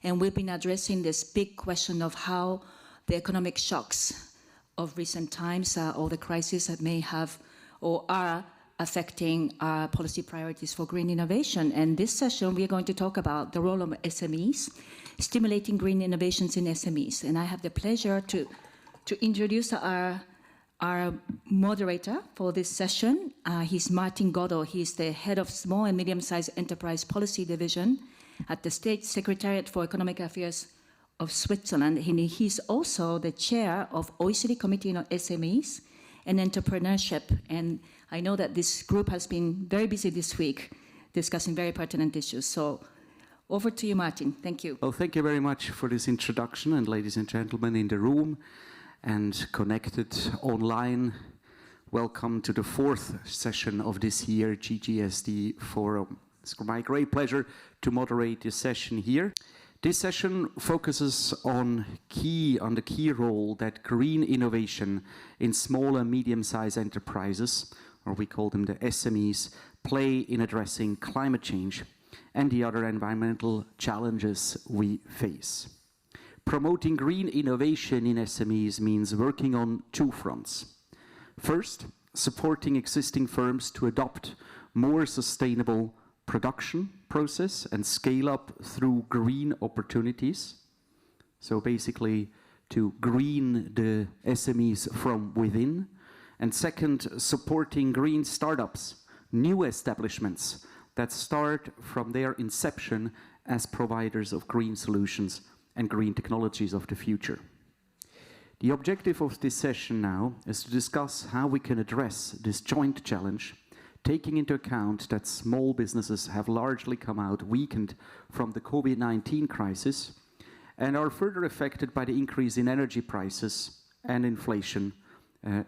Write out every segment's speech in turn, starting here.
And we've been addressing this big question of how the economic shocks of recent times, or the crises that may have or are affecting our policy priorities for green innovation. And this session, we are going to talk about the role of SMEs, stimulating green innovations in SMEs. And I have the pleasure to introduce our moderator for this session. He's Martin Godot. He's the head of Small and Medium-Sized Enterprise Policy Division at the State Secretariat for Economic Affairs of Switzerland. He's also the chair of OECD Committee on SMEs and Entrepreneurship. And I know that this group has been very busy this week discussing very pertinent issues. So over to you, Martin. Thank you. Well, thank you very much for this introduction. And ladies and gentlemen in the room and connected online, welcome to the fourth session of this year GGSD Forum. It's my great pleasure to moderate this session here. This session focuses on the key role that green innovation in small and medium-sized enterprises, or we call them the SMEs, play in addressing climate change and the other environmental challenges we face. Promoting green innovation in SMEs means working on two fronts. First, supporting existing firms to adopt more sustainable production process and scale up through green opportunities. So basically to green the SMEs from within. And second, supporting green startups, new establishments that start from their inception as providers of green solutions and green technologies of the future. The objective of this session now is to discuss how we can address this joint challenge, taking into account that small businesses have largely come out weakened from the COVID-19 crisis and are further affected by the increase in energy prices and inflation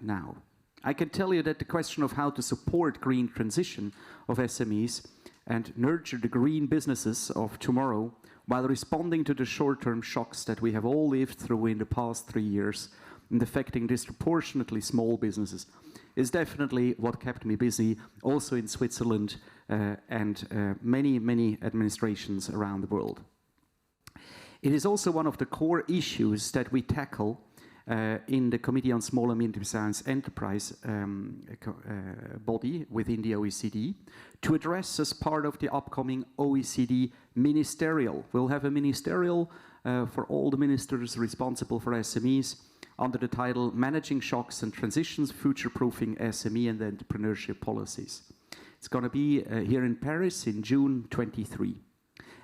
now. I can tell you that the question of how to support green transition of SMEs and nurture the green businesses of tomorrow while responding to the short-term shocks that we have all lived through in the past 3 years and affecting disproportionately small businesses is definitely what kept me busy, also in Switzerland and many administrations around the world. It is also one of the core issues that we tackle in the Committee on Small and Medium-Sized Enterprise body within the OECD to address as part of the upcoming OECD ministerial. We'll have a ministerial for all the ministers responsible for SMEs under the title Managing Shocks and Transitions, Future-Proofing SME and Entrepreneurship Policies. It's going to be here in Paris in June 23.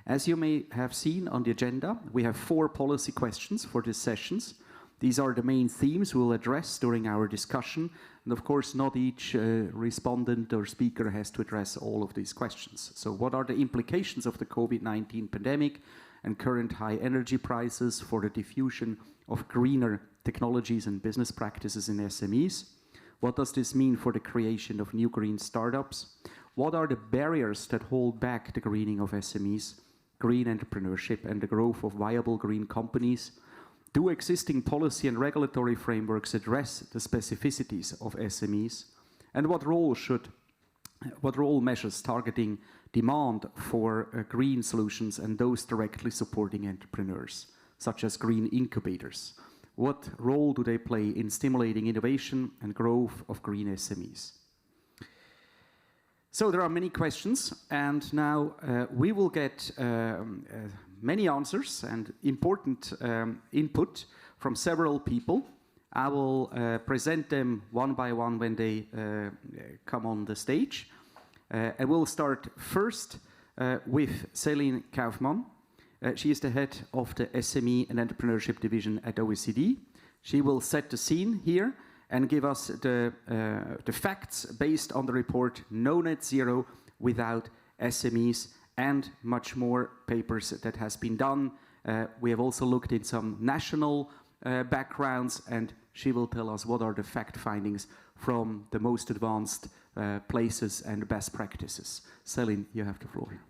As you may have seen on the agenda, we have 4 policy questions for these sessions. These are the main themes we'll address during our discussion. And of course, not each respondent or speaker has to address all of these questions. So what are the implications of the COVID-19 pandemic and current high energy prices for the diffusion of greener technologies and business practices in SMEs? What does this mean for the creation of new green startups? What are the barriers that hold back the greening of SMEs, green entrepreneurship, and the growth of viable green companies? Do existing policy and regulatory frameworks address the specificities of SMEs? And what role measures targeting demand for green solutions and those directly supporting entrepreneurs, such as green incubators? What role do they play in stimulating innovation and growth of green SMEs? So there are many questions, and now we will get many answers and important input from several people. I will present them one by one when they come on the stage. And we'll start first with Céline Kaufmann. She is the head of the SME and Entrepreneurship Division at OECD. She will set the scene here and give us the facts based on the report No Net Zero Without SMEs and much more papers that has been done. We have also looked in some national backgrounds, and she will tell us what are the fact findings from the most advanced places and best practices. Céline, you have the floor.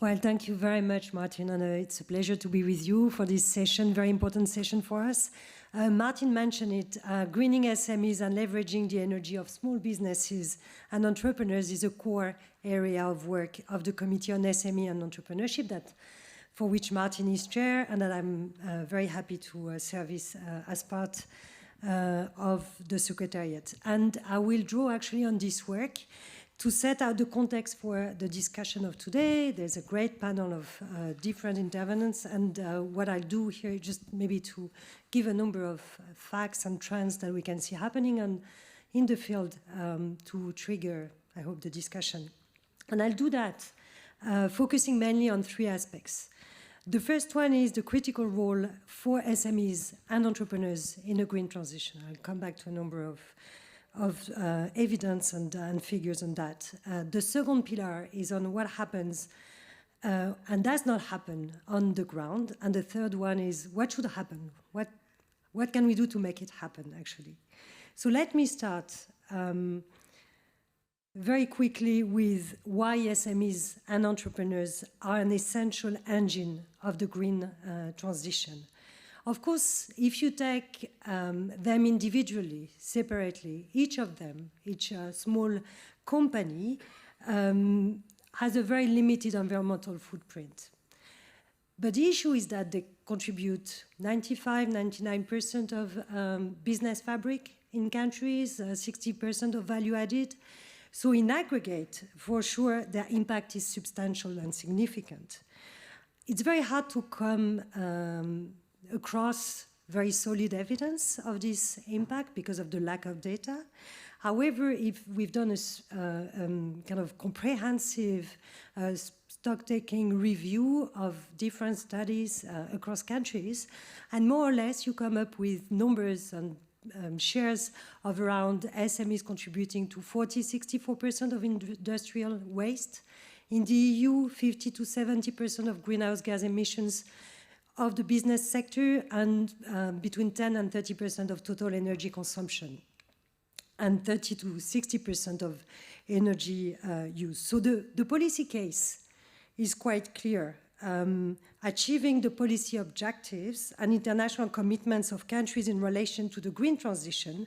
Well, thank you very much, Martin, and it's a pleasure to be with you for this session, very important session for us. Martin mentioned it, greening SMEs and leveraging the energy of small businesses and entrepreneurs is a core area of work of the Committee on SME and Entrepreneurship, for which Martin is chair, and that I'm very happy to service as part of the Secretariat. And I will draw actually on this work to set out the context for the discussion of today. There's a great panel of different intervenants, and what I'll do here is just maybe to give a number of facts and trends that we can see happening in the field to trigger, I hope, the discussion. And I'll do that focusing mainly on three aspects. The first one is the critical role for SMEs and entrepreneurs in the green transition. I'll come back to a number of evidence and figures on that. The second pillar is on what happens and does not happen on the ground. And the third one is what should happen? What can we do to make it happen, actually? So let me start very quickly with why SMEs and entrepreneurs are an essential engine of the green transition. Of course, if you take them individually, separately, each of them, each small company has a very limited environmental footprint. But the issue is that they contribute 95–99% of business fabric in countries, 60% of value added. So in aggregate, for sure, their impact is substantial and significant. It's very hard to come across very solid evidence of this impact because of the lack of data. However, if we've done a kind of comprehensive stock-taking review of different studies across countries, and more or less you come up with numbers and shares of around SMEs contributing to 40–64% of industrial waste. In the EU, 50–70% of greenhouse gas emissions of the business sector, and between 10 and 30% of total energy consumption, and 30–60% of energy use. So the policy case is quite clear. Achieving the policy objectives and international commitments of countries in relation to the green transition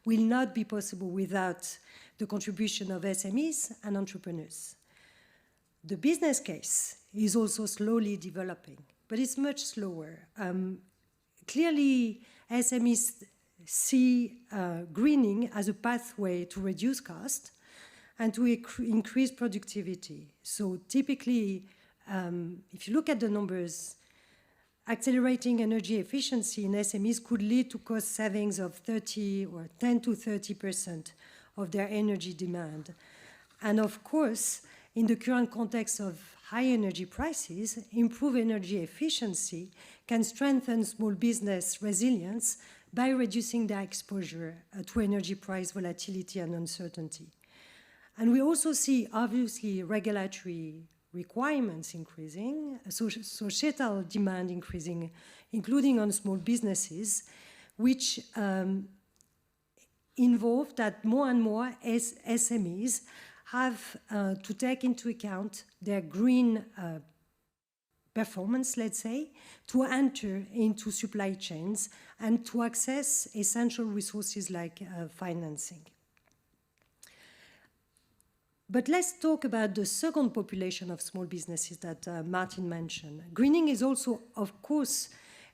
will not be possible without the contribution of SMEs and entrepreneurs. The business case is also slowly developing, but it's much slower. Clearly, SMEs see greening as a pathway to reduce cost and to increase productivity. So typically, if you look at the numbers, accelerating energy efficiency in SMEs could lead to cost savings of 30 or 10–30% of their energy demand. And of course, in the current context of high energy prices, improved energy efficiency can strengthen small business resilience by reducing their exposure to energy price volatility and uncertainty. And we also see, obviously, regulatory requirements increasing, societal demand increasing, including on small businesses, which involve that more and more SMEs have to take into account their green performance, let's say, to enter into supply chains and to access essential resources like financing. But let's talk about the second population of small businesses that Martin mentioned. Greening is also, of course,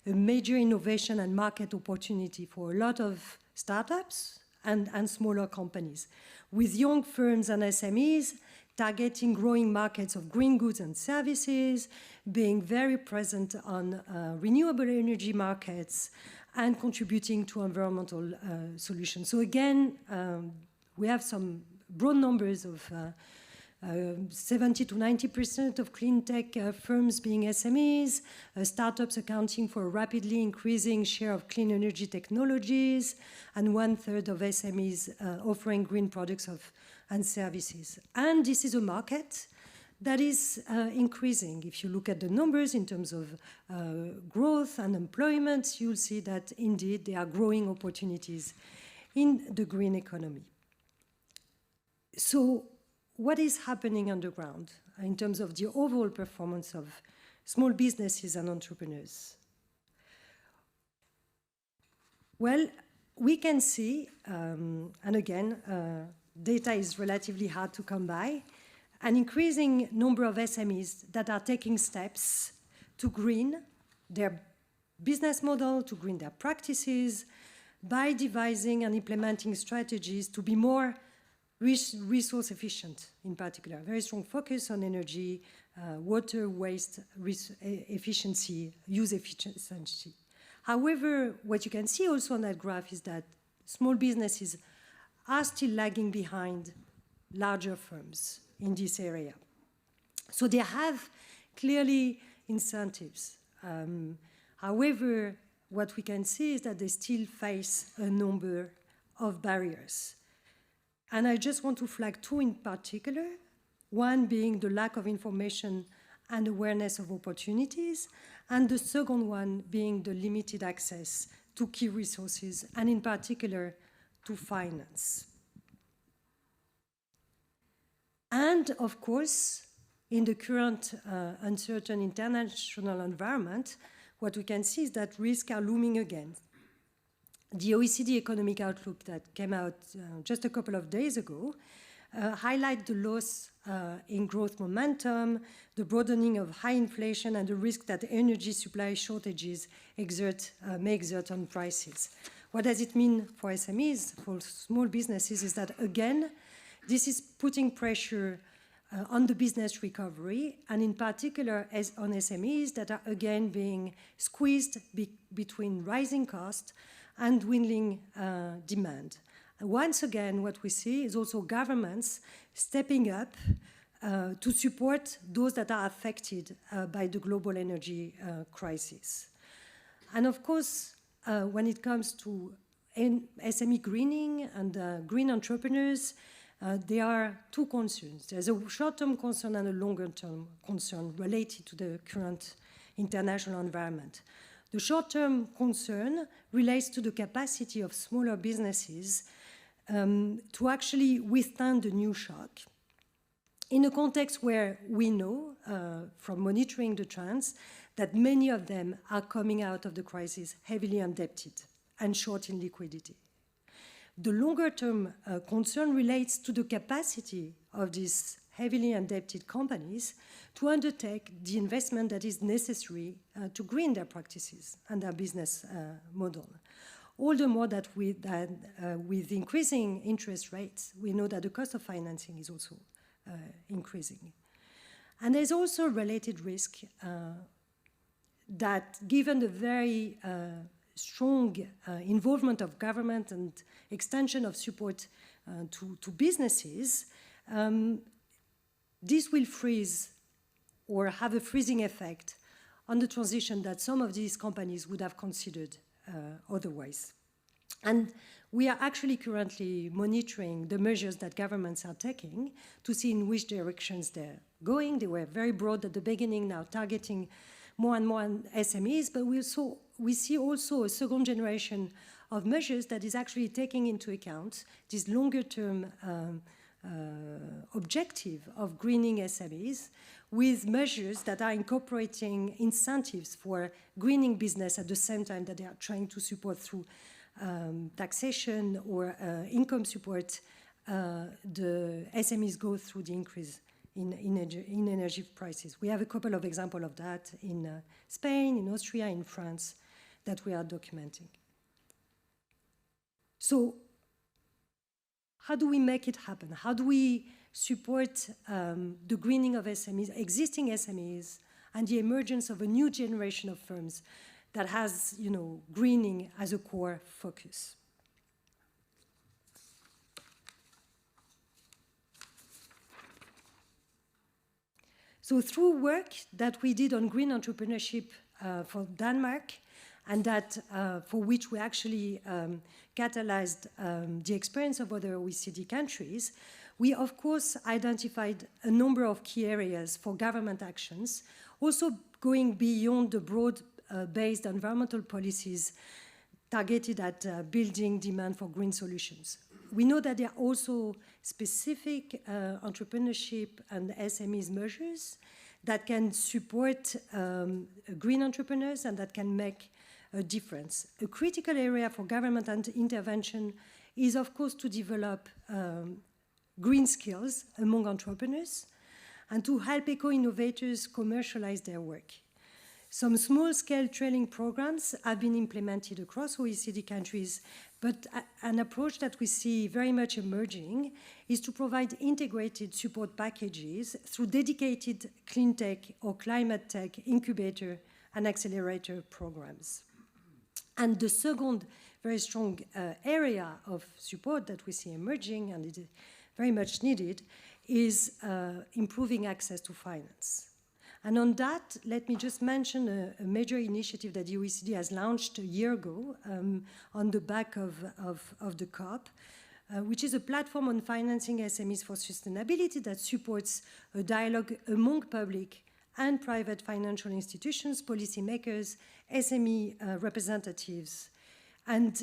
a major innovation and market opportunity for a lot of startups and smaller companies, with young firms and SMEs targeting growing markets of green goods and services, being very present on renewable energy markets, and contributing to environmental solutions. So again, we have some broad numbers of 70–90% of clean tech firms being SMEs, startups accounting for a rapidly increasing share of clean energy technologies, and 1/3 of SMEs offering green products and services. And this is a market that is increasing. If you look at the numbers in terms of growth and employment, you'll see that indeed there are growing opportunities in the green economy. So what is happening on the ground in terms of the overall performance of small businesses and entrepreneurs? Well, we can see, and again, data is relatively hard to come by, an increasing number of SMEs that are taking steps to green their business model, to green their practices, by devising and implementing strategies to be more resource efficient, in particular. Very strong focus on energy, water, waste, efficiency, use efficiency. However, what you can see also on that graph is that small businesses are still lagging behind larger firms in this area. So they have clearly incentives. However, what we can see is that they still face a number of barriers. And I just want to flag two in particular, one being the lack of information and awareness of opportunities, and the second one being the limited access to key resources, and in particular, to finance. And of course, in the current uncertain international environment, what we can see is that risks are looming again. The OECD Economic Outlook that came out just a couple of days ago highlight the loss in growth momentum, the broadening of high inflation, and the risk that energy supply shortages may exert on prices. What does it mean for SMEs, for small businesses, is that, again, this is putting pressure on the business recovery, and in particular on SMEs that are, again, being squeezed between rising costs and dwindling demand. Once again, what we see is also governments stepping up to support those that are affected by the global energy crisis. And of course, when it comes to SME greening and green entrepreneurs, there are two concerns. There's a short-term concern and a longer-term concern related to the current international environment. The short-term concern relates to the capacity of smaller businesses to actually withstand the new shock in a context where we know from monitoring the trends that many of them are coming out of the crisis heavily indebted and short in liquidity. The longer-term concern relates to the capacity of these heavily indebted companies to undertake the investment that is necessary to green their practices and their business model. All the more that with increasing interest rates, we know that the cost of financing is also increasing. And there's also a related risk that given the very strong involvement of government and extension of support to businesses, this will freeze or have a freezing effect on the transition that some of these companies would have considered otherwise. And we are actually currently monitoring the measures that governments are taking to see in which directions they're going. They were very broad at the beginning, now targeting more and more SMEs, but we see also a second generation of measures that is actually taking into account this longer-term objective of greening SMEs with measures that are incorporating incentives for greening business at the same time that they are trying to support through taxation or income support the SMEs go through the increase in energy prices. We have a couple of examples of that in Spain, in Austria, in France that we are documenting. So how do we make it happen? How do we support the greening of SMEs, existing SMEs, and the emergence of a new generation of firms that has, greening as a core focus? So through work that we did on green entrepreneurship for Denmark, and that for which we actually catalyzed the experience of other OECD countries, we of course identified a number of key areas for government actions, also going beyond the broad-based environmental policies targeted at building demand for green solutions. We know that there are also specific entrepreneurship and SMEs measures that can support green entrepreneurs and that can make a difference. A critical area for government intervention is, of course, to develop green skills among entrepreneurs and to help eco-innovators commercialize their work. Some small-scale training programs have been implemented across OECD countries, but an approach that we see very much emerging is to provide integrated support packages through dedicated clean tech or climate tech incubator and accelerator programs. And the second very strong area of support that we see emerging, and it is very much needed, is improving access to finance. And on that, let me just mention a major initiative that the OECD has launched a year ago on the back of the COP, which is a platform on financing SMEs for sustainability that supports a dialogue among public and private financial institutions, policymakers, SME representatives. And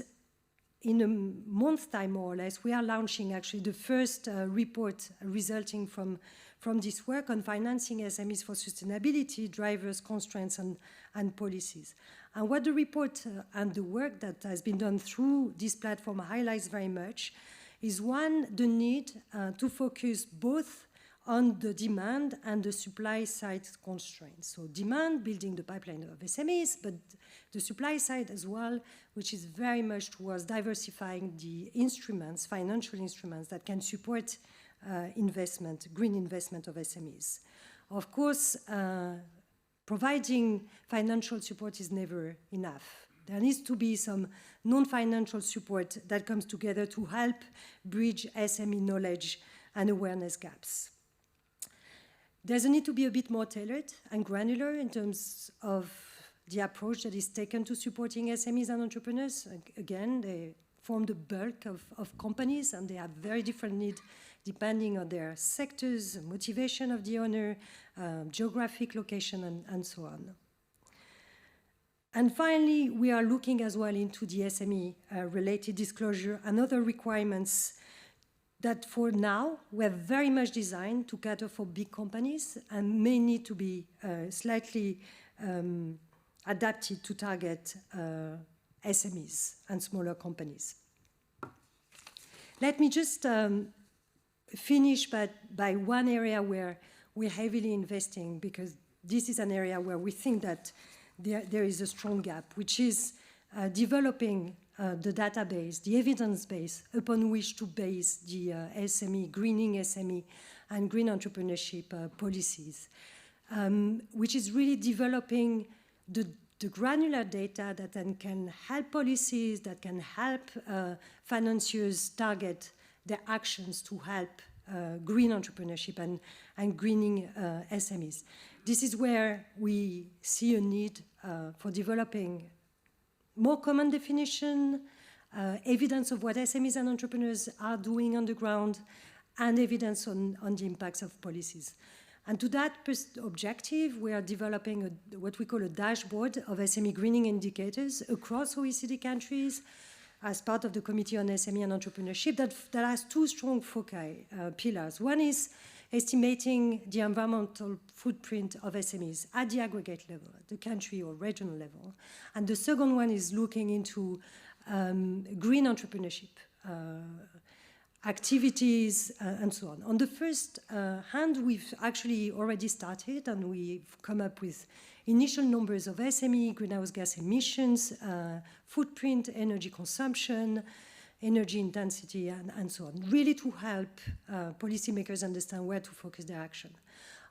in a month's time, more or less, we are launching actually the first report resulting from this work on financing SMEs for sustainability, drivers, constraints, and policies. And what the report and the work that has been done through this platform highlights very much is, one, the need to focus both on the demand and the supply side constraints. So demand, building the pipeline of SMEs, but the supply side as well, which is very much towards diversifying the instruments, financial instruments that can support investment, green investment of SMEs. Of course, providing financial support is never enough. There needs to be some non-financial support that comes together to help bridge SME knowledge and awareness gaps. There's a need to be a bit more tailored and granular in terms of the approach that is taken to supporting SMEs and entrepreneurs. Again, they form the bulk of companies, and they have very different needs depending on their sectors, motivation of the owner, geographic location, and so on. And finally, we are looking as well into the SME-related disclosure and other requirements that for now were very much designed to cater for big companies and may need to be slightly adapted to target SMEs and smaller companies. Let me just finish by one area where we're heavily investing, because this is an area where we think that there is a strong gap, which is developing the database, the evidence base upon which to base the SME, greening SME and green entrepreneurship policies, which is really developing the granular data that then can help policies, that can help financiers target their actions to help green entrepreneurship and greening SMEs. This is where we see a need for developing more common definition, evidence of what SMEs and entrepreneurs are doing on the ground, and evidence on the impacts of policies. And to that objective, we are developing what we call a dashboard of SME greening indicators across OECD countries as part of the Committee on SME and Entrepreneurship that has two strong foci, pillars. One is estimating the environmental footprint of SMEs at the aggregate level, at the country or regional level. And the second one is looking into green entrepreneurship activities and so on. On the first hand, we've actually already started, and we've come up with initial numbers of SME greenhouse gas emissions, footprint, energy consumption, energy intensity, and so on, really to help policymakers understand where to focus their action.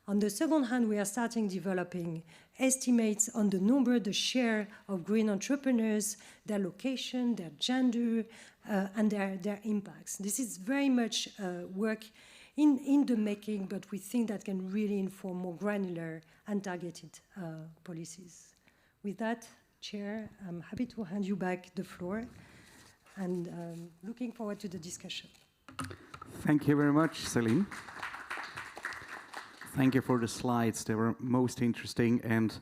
On the second hand, we are starting developing estimates on the number, the share of green entrepreneurs, their location, their gender, and their impacts. This is very much work in the making, but we think that can really inform more granular and targeted policies. With that, Chair, I'm happy to hand you back the floor, and looking forward to the discussion. Thank you very much, Celine. Thank you for the slides. They were most interesting, and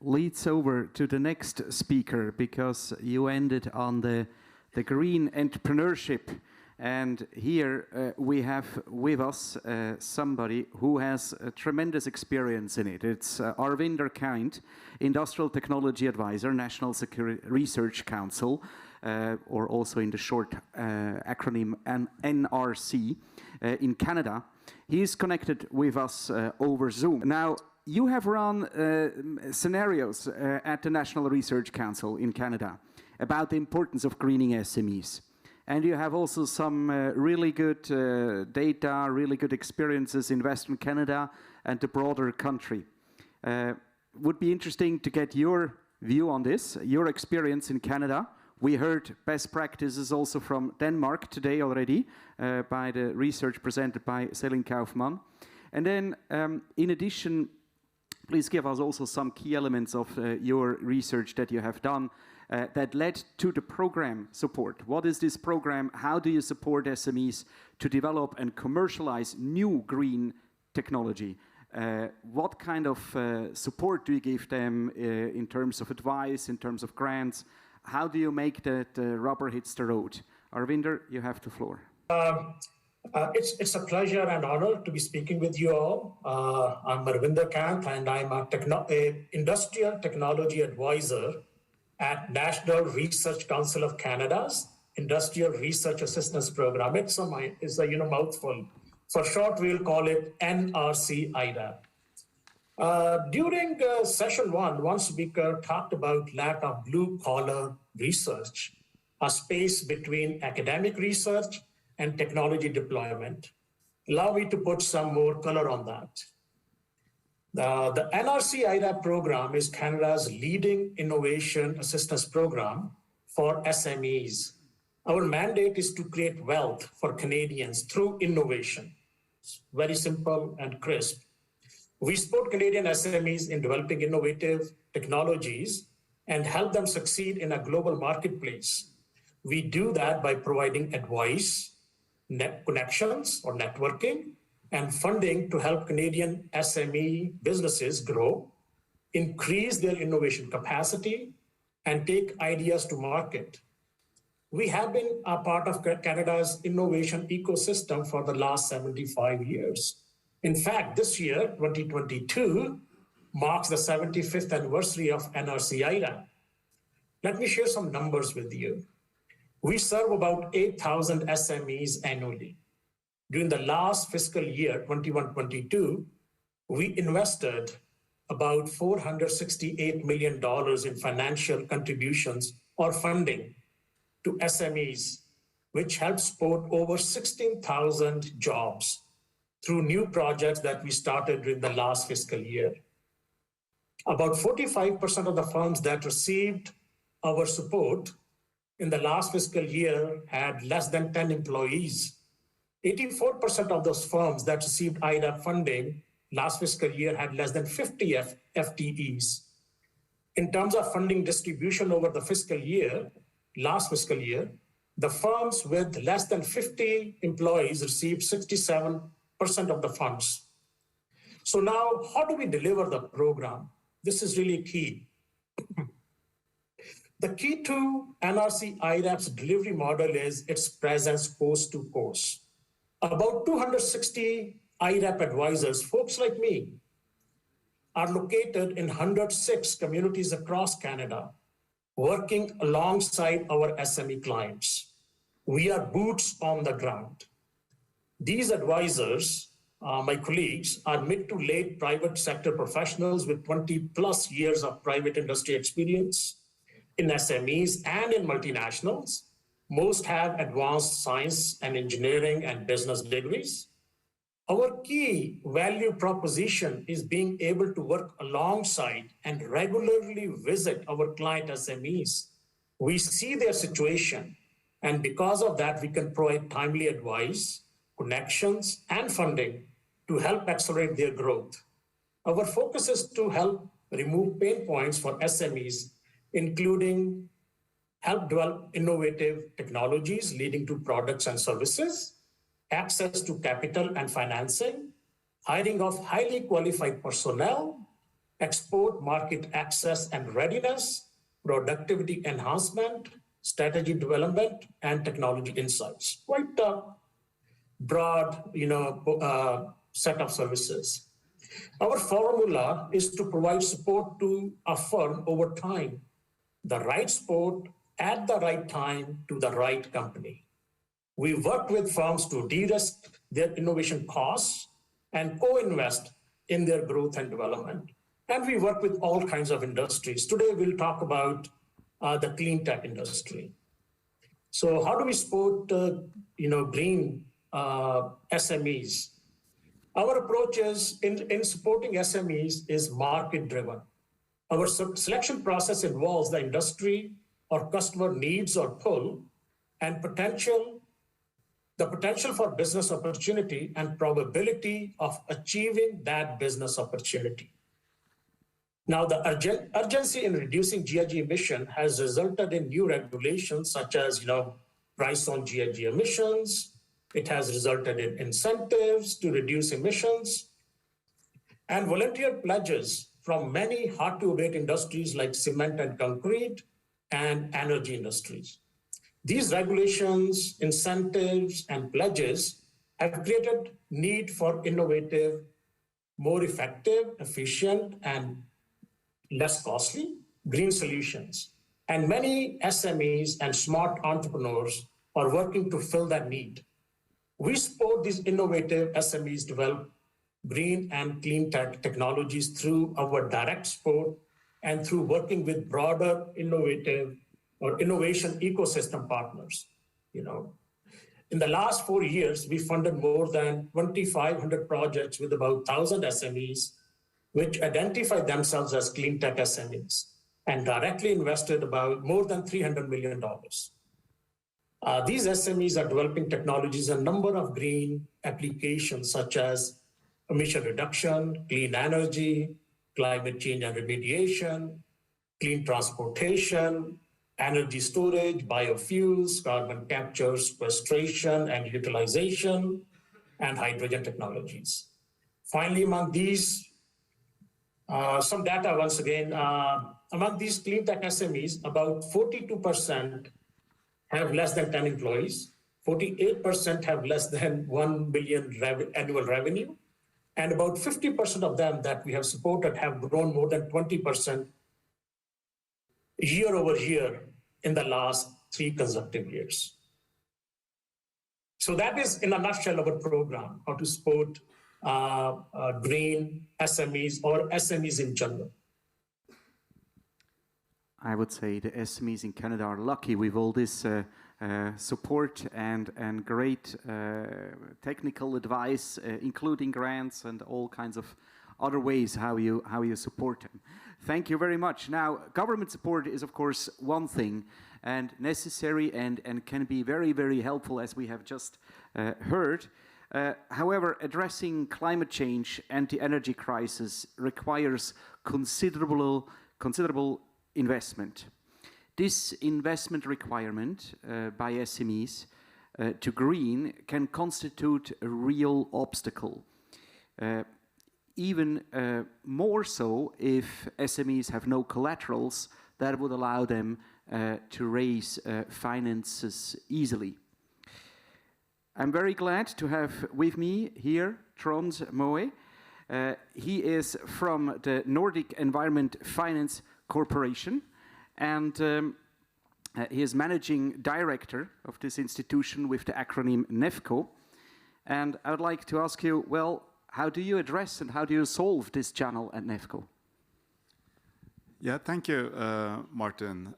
leads over to the next speaker, because you ended on the green entrepreneurship And here we have with us somebody who has a tremendous experience in it. It's Arvinder Kind, Industrial Technology Advisor, National Security Research Council, or also in the short acronym NRC, in Canada. He is connected with us over Zoom. Now, you have run scenarios at the National Research Council in Canada about the importance of greening SMEs. And you have also some really good data, really good experiences in Western Canada and the broader country. Would be interesting to get your view on this, your experience in Canada. We heard best practices also from Denmark today already by the research presented by Selin Kaufmann. And then, in addition, please give us also some key elements of your research that you have done that led to the program support. What is this program? How do you support SMEs to develop and commercialize new green technology? What kind of support do you give them in terms of advice, in terms of grants? How do you make that rubber hits the road? Arvinder, you have the floor. It's a pleasure and honor to be speaking with you all. I'm Arvinder Kant, and I'm an industrial technology advisor at National Research Council of Canada's Industrial Research Assistance Program. It's a mouthful. For short, we'll call it NRC-IRAP. During session one speaker talked about lack of blue-collar research, a space between academic research and technology deployment. Allow me to put some more color on that. The NRC-IRAP program is Canada's leading innovation assistance program for SMEs. Our mandate is to create wealth for Canadians through innovation. It's very simple and crisp. We support Canadian SMEs in developing innovative technologies and help them succeed in a global marketplace. We do that by providing advice, connections or networking, and funding to help Canadian SME businesses grow, increase their innovation capacity, and take ideas to market. We have been a part of Canada's innovation ecosystem for the last 75 years. In fact, this year, 2022, marks the 75th anniversary of NRC-IRAP. Let me share some numbers with you. We serve about 8,000 SMEs annually. During the last fiscal year, 21-22, we invested about $468 million in financial contributions or funding to SMEs, which helped support over 16,000 jobs through new projects that we started during the last fiscal year. About 45% of the firms that received our support in the last fiscal year had less than 10 employees. 84% of those firms that received IRAP funding last fiscal year had less than 50 FTEs. In terms of funding distribution over the fiscal year, last fiscal year, the firms with less than 50 employees received 67% of the funds. So now, how do we deliver the program? This is really key. The key to NRC-IRAP's delivery model is its presence coast to coast. About 260 IRAP advisors, folks like me, are located in 106 communities across Canada, working alongside our SME clients. We are boots on the ground. These advisors, my colleagues, are mid to late private sector professionals with 20 plus years of private industry experience in SMEs and in multinationals. Most have advanced science and engineering and business degrees. Our key value proposition is being able to work alongside and regularly visit our client SMEs. We see their situation, and because of that, we can provide timely advice, connections, and funding to help accelerate their growth. Our focus is to help remove pain points for SMEs, including help develop innovative technologies leading to products and services, access to capital and financing, hiring of highly qualified personnel, export market access and readiness, productivity enhancement, strategy development, and technology insights. Quite a broad, set of services. Our formula is to provide support to a firm over time, the right support at the right time to the right company. We work with firms to de-risk their innovation costs and co-invest in their growth and development. And we work with all kinds of industries. Today, we'll talk about the clean tech industry. So how do we support, green SMEs? Our approach is in supporting SMEs is market-driven. Our selection process involves the industry or customer needs or pull and the potential for business opportunity and probability of achieving that business opportunity. Now, the urgency in reducing GHG emission has resulted in new regulations such as, price on GHG emissions. It has resulted in incentives to reduce emissions and volunteer pledges from many hard-to-abate industries like cement and concrete and energy industries. These regulations, incentives, and pledges have created need for innovative, more effective, efficient, and less costly green solutions. And many SMEs and smart entrepreneurs are working to fill that need. We support these innovative SMEs develop green and clean tech technologies through our direct support and through working with broader innovation ecosystem partners. In the last 4 years, we funded more than 2,500 projects with about 1,000 SMEs, which identify themselves as clean tech SMEs and directly invested about more than $300 million. These SMEs are developing technologies in a number of green applications such as emission reduction, clean energy, climate change and remediation, clean transportation, energy storage, biofuels, carbon capture, sequestration and utilization, and hydrogen technologies. Finally, among these, some data once again, among these clean tech SMEs, about 42% have less than 10 employees, 48% have less than 1 billion annual revenue, and about 50% of them that we have supported have grown more than 20% year over year in the last 3 consecutive years. So that is, in a nutshell, our program, how to support green SMEs or SMEs in general. I would say the SMEs in Canada are lucky with all this support and great technical advice, including grants and all kinds of other ways how you support them. Thank you very much. Now, government support is, of course, one thing and necessary and can be very, very helpful, as we have just heard. However, addressing climate change and the energy crisis requires considerable investment. This investment requirement by SMEs to green can constitute a real obstacle. Even more so if SMEs have no collaterals that would allow them to raise finances easily. I'm very glad to have with me here Trond Moe. He is from the Nordic Environment Finance Corporation, and he is managing director of this institution with the acronym NEFCO. And I would like to ask you, well, how do you address and how do you solve this channel at NEFCO? Yeah, thank you, Martin.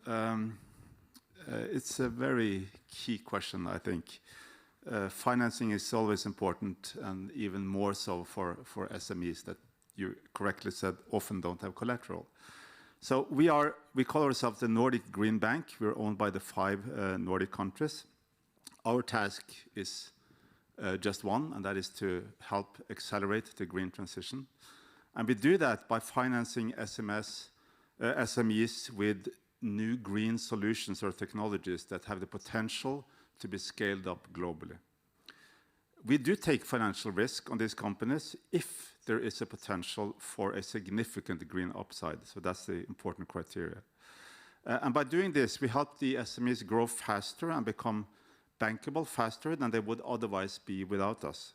It's a very key question, I think. Financing is always important, and even more so for SMEs that you correctly said often don't have collateral. So we call ourselves the Nordic Green Bank. We're owned by the 5 Nordic countries. Our task is just one, and that is to help accelerate the green transition. And we do that by financing SMEs with new green solutions or technologies that have the potential to be scaled up globally. We do take financial risk on these companies if there is a potential for a significant green upside. So that's the important criteria. And by doing this, we help the SMEs grow faster and become bankable faster than they would otherwise be without us.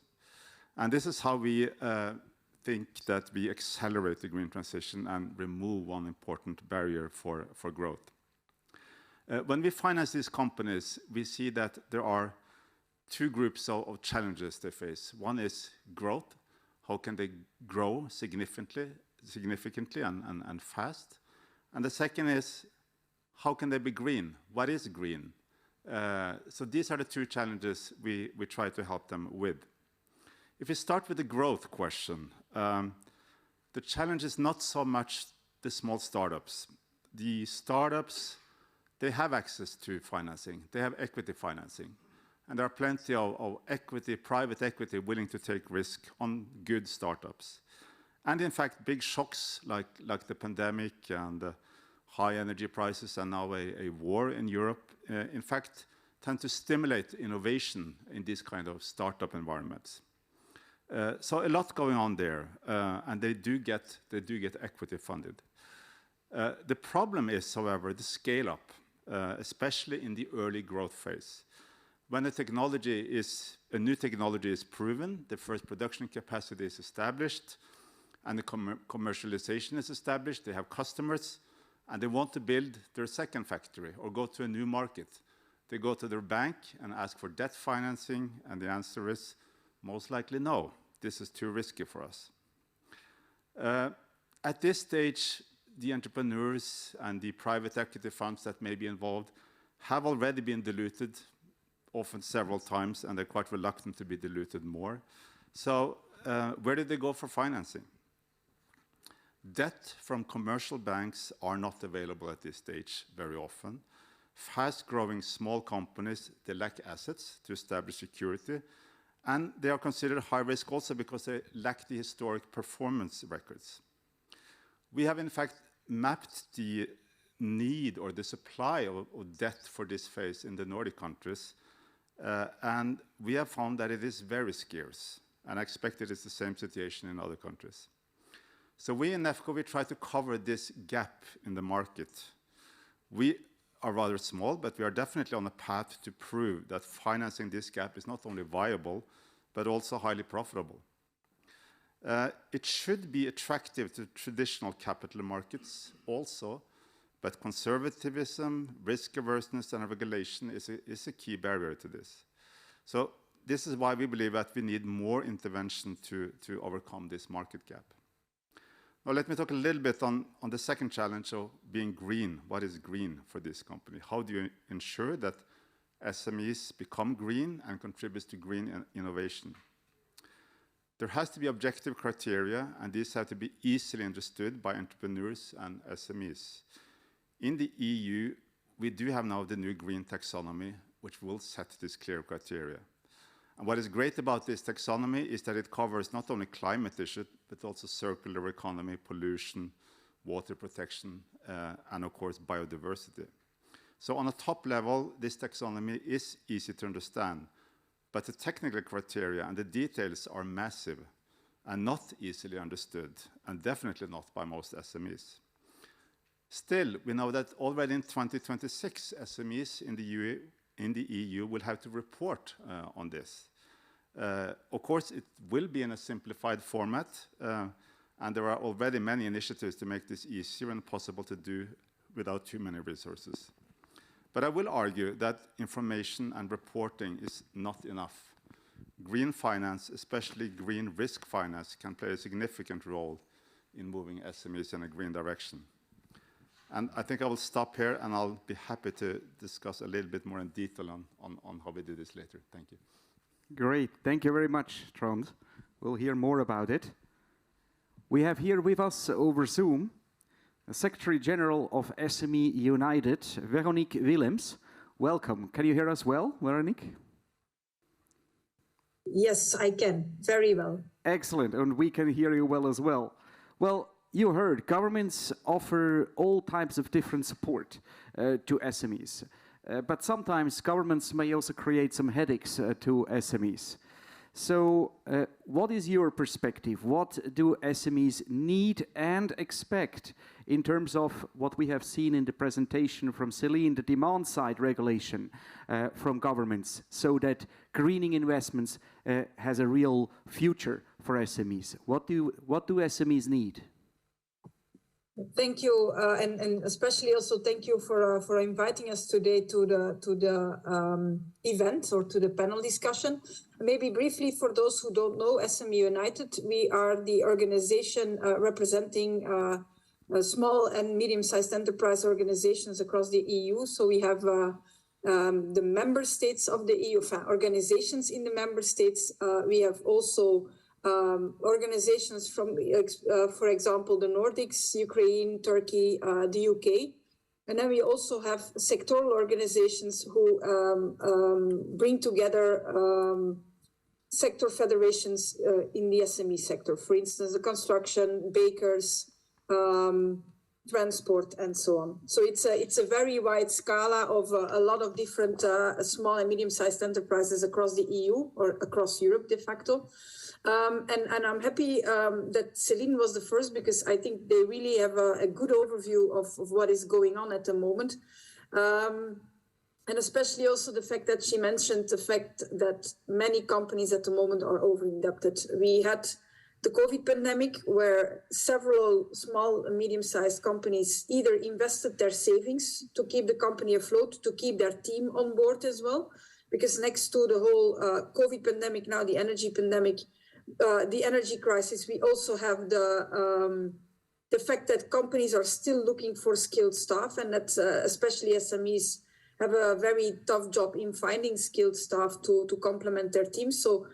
And this is how we think that we accelerate the green transition and remove one important barrier for growth. When we finance these companies, we see that there are two groups of challenges they face. One is growth. How can they grow significantly and fast? And the second is, how can they be green? What is green? So these are the two challenges we try to help them with. If we start with the growth question, the challenge is not so much the small startups. The startups, they have access to financing. They have equity financing. And there are plenty of equity, private equity, willing to take risk on good startups. And in fact, big shocks like the pandemic and the high energy prices and now a war in Europe, in fact, tend to stimulate innovation in these kind of startup environments. So a lot going on there, and they do get equity funded. The problem is, however, the scale up, especially in the early growth phase. When a new technology is proven, the first production capacity is established, and the commercialization is established, they have customers, and they want to build their second factory or go to a new market. They go to their bank and ask for debt financing, and the answer is most likely no. This is too risky for us. At this stage, the entrepreneurs and the private equity funds that may be involved have already been diluted, often several times, and they're quite reluctant to be diluted more. So where do they go for financing? Debt from commercial banks are not available at this stage very often. Fast-growing small companies, they lack assets to establish security, and they are considered high risk also because they lack the historic performance records. We have in fact mapped the need or the supply of debt for this phase in the Nordic countries, and we have found that it is very scarce, and I expect it is the same situation in other countries. So we in NEFCO, we try to cover this gap in the market. We are rather small, but we are definitely on a path to prove that financing this gap is not only viable, but also highly profitable. It should be attractive to traditional capital markets also, but conservatism, risk averseness, and regulation is a key barrier to this. So this is why we believe that we need more intervention to overcome this market gap. Now let me talk a little bit on the second challenge of being green. What is green for this company? How do you ensure that SMEs become green and contribute to green innovation? There has to be objective criteria, and these have to be easily understood by entrepreneurs and SMEs. In the EU, we do have now the new green taxonomy, which will set this clear criteria. And what is great about this taxonomy is that it covers not only climate issues, but also circular economy, pollution, water protection, and of course, biodiversity. So on a top level, this taxonomy is easy to understand, but the technical criteria and the details are massive and not easily understood, and definitely not by most SMEs. Still, we know that already in 2026, SMEs in the EU will have to report on this. Of course, it will be in a simplified format, and there are already many initiatives to make this easier and possible to do without too many resources. But I will argue that information and reporting is not enough. Green finance, especially green risk finance, can play a significant role in moving SMEs in a green direction. And I think I will stop here, and I'll be happy to discuss a little bit more in detail on how we do this later. Thank you. Great. Thank you very much, Trond. We'll hear more about it. We have here with us over Zoom Secretary General of SME United, Veronique Willems. Welcome. Can you hear us well, Veronique? Yes, I can. Very well. Excellent. And we can hear you well as well. Well, you heard governments offer all types of different support to SMEs. But sometimes governments may also create some headaches to SMEs. So what is your perspective? What do SMEs need and expect in terms of what we have seen in the presentation from Celine, the demand side regulation from governments, so that greening investments has a real future for SMEs? What do SMEs need? Thank you, and especially also thank you for inviting us today to the event or to the panel discussion. Maybe briefly, for those who don't know, SME United, we are the organization representing small and medium-sized enterprise organizations across the EU. So we have the member states of the EU, organizations in the member states. We have also organizations from, for example, the Nordics, Ukraine, Turkey, the UK. And then we also have sectoral organizations who bring together sector federations in the SME sector. For instance, the construction, bakers, transport, and so on. So it's a very wide scala of a lot of different small and medium-sized enterprises across the EU or across Europe de facto. And I'm happy that Celine was the first, because I think they really have a good overview of what is going on at the moment. And especially also the fact that she mentioned the fact that many companies at the moment are over-indebted. We had the COVID pandemic, where several small and medium-sized companies either invested their savings to keep the company afloat, to keep their team on board as well. Because next to the whole COVID pandemic, now the energy pandemic, the energy crisis, we also have the fact that companies are still looking for skilled staff, and that especially SMEs have a very tough job in finding skilled staff to complement their teams. So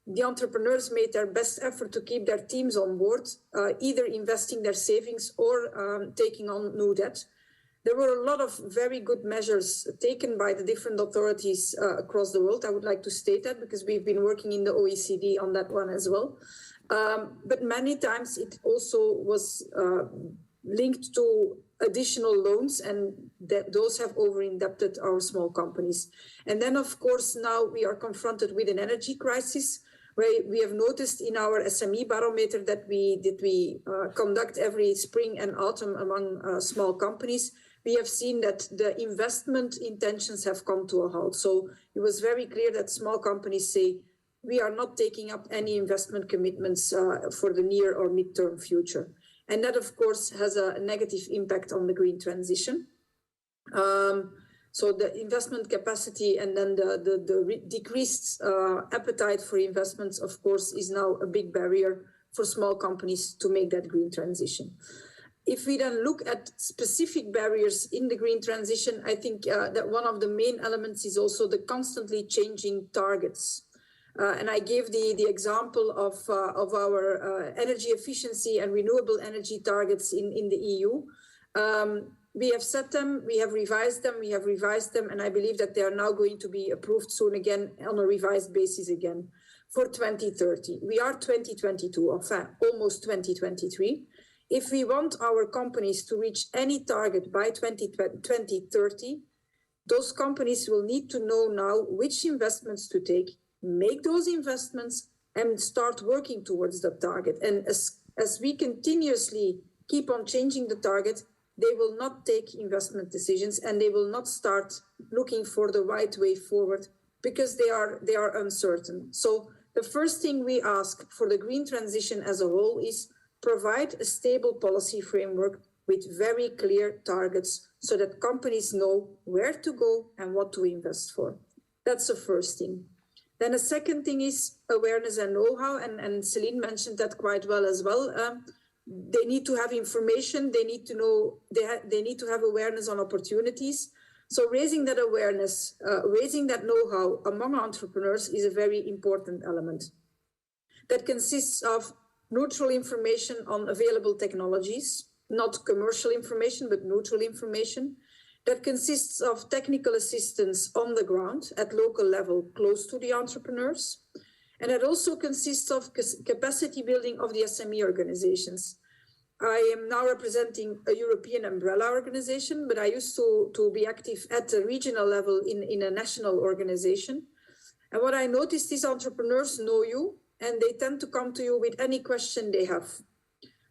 the entrepreneurs made their best effort to keep their teams on board, either investing their savings or taking on new debt. There were a lot of very good measures taken by the different authorities across the world. I would like to state that, because we've been working in the OECD on that one as well. But many times it also was linked to additional loans, and those have over-indebted our small companies. And then, of course, now we are confronted with an energy crisis, where we have noticed in our SME barometer that we conduct every spring and autumn among small companies. We have seen that the investment intentions have come to a halt. So it was very clear that small companies say, we are not taking up any investment commitments for the near or midterm future. And that, of course, has a negative impact on the green transition. So the investment capacity and then the decreased appetite for investments, of course, is now a big barrier for small companies to make that green transition. If we then look at specific barriers in the green transition, I think that one of the main elements is also the constantly changing targets. And I gave the example of our energy efficiency and renewable energy targets in the EU. We have set them, we have revised them, and I believe that they are now going to be approved soon again on a revised basis again for 2030. We are 2022, enfin, almost 2023. If we want our companies to reach any target by 2030, those companies will need to know now which investments to take, make those investments, and start working towards that target. And as we continuously keep on changing the target, they will not take investment decisions, and they will not start looking for the right way forward, because they are uncertain. So the first thing we ask for the green transition as a whole is provide a stable policy framework with very clear targets, so that companies know where to go and what to invest for. That's the first thing. Then the second thing is awareness and know-how, and Celine mentioned that quite well as well. They need to have information, they need to know, they need to have awareness on opportunities. So raising that awareness, raising that know-how among entrepreneurs is a very important element. That consists of neutral information on available technologies, not commercial information, but neutral information. That consists of technical assistance on the ground at local level, close to the entrepreneurs. And it also consists of capacity building of the SME organizations. I am now representing a European umbrella organization, but I used to be active at the regional level in a national organization. And what I noticed is entrepreneurs know you, and they tend to come to you with any question they have.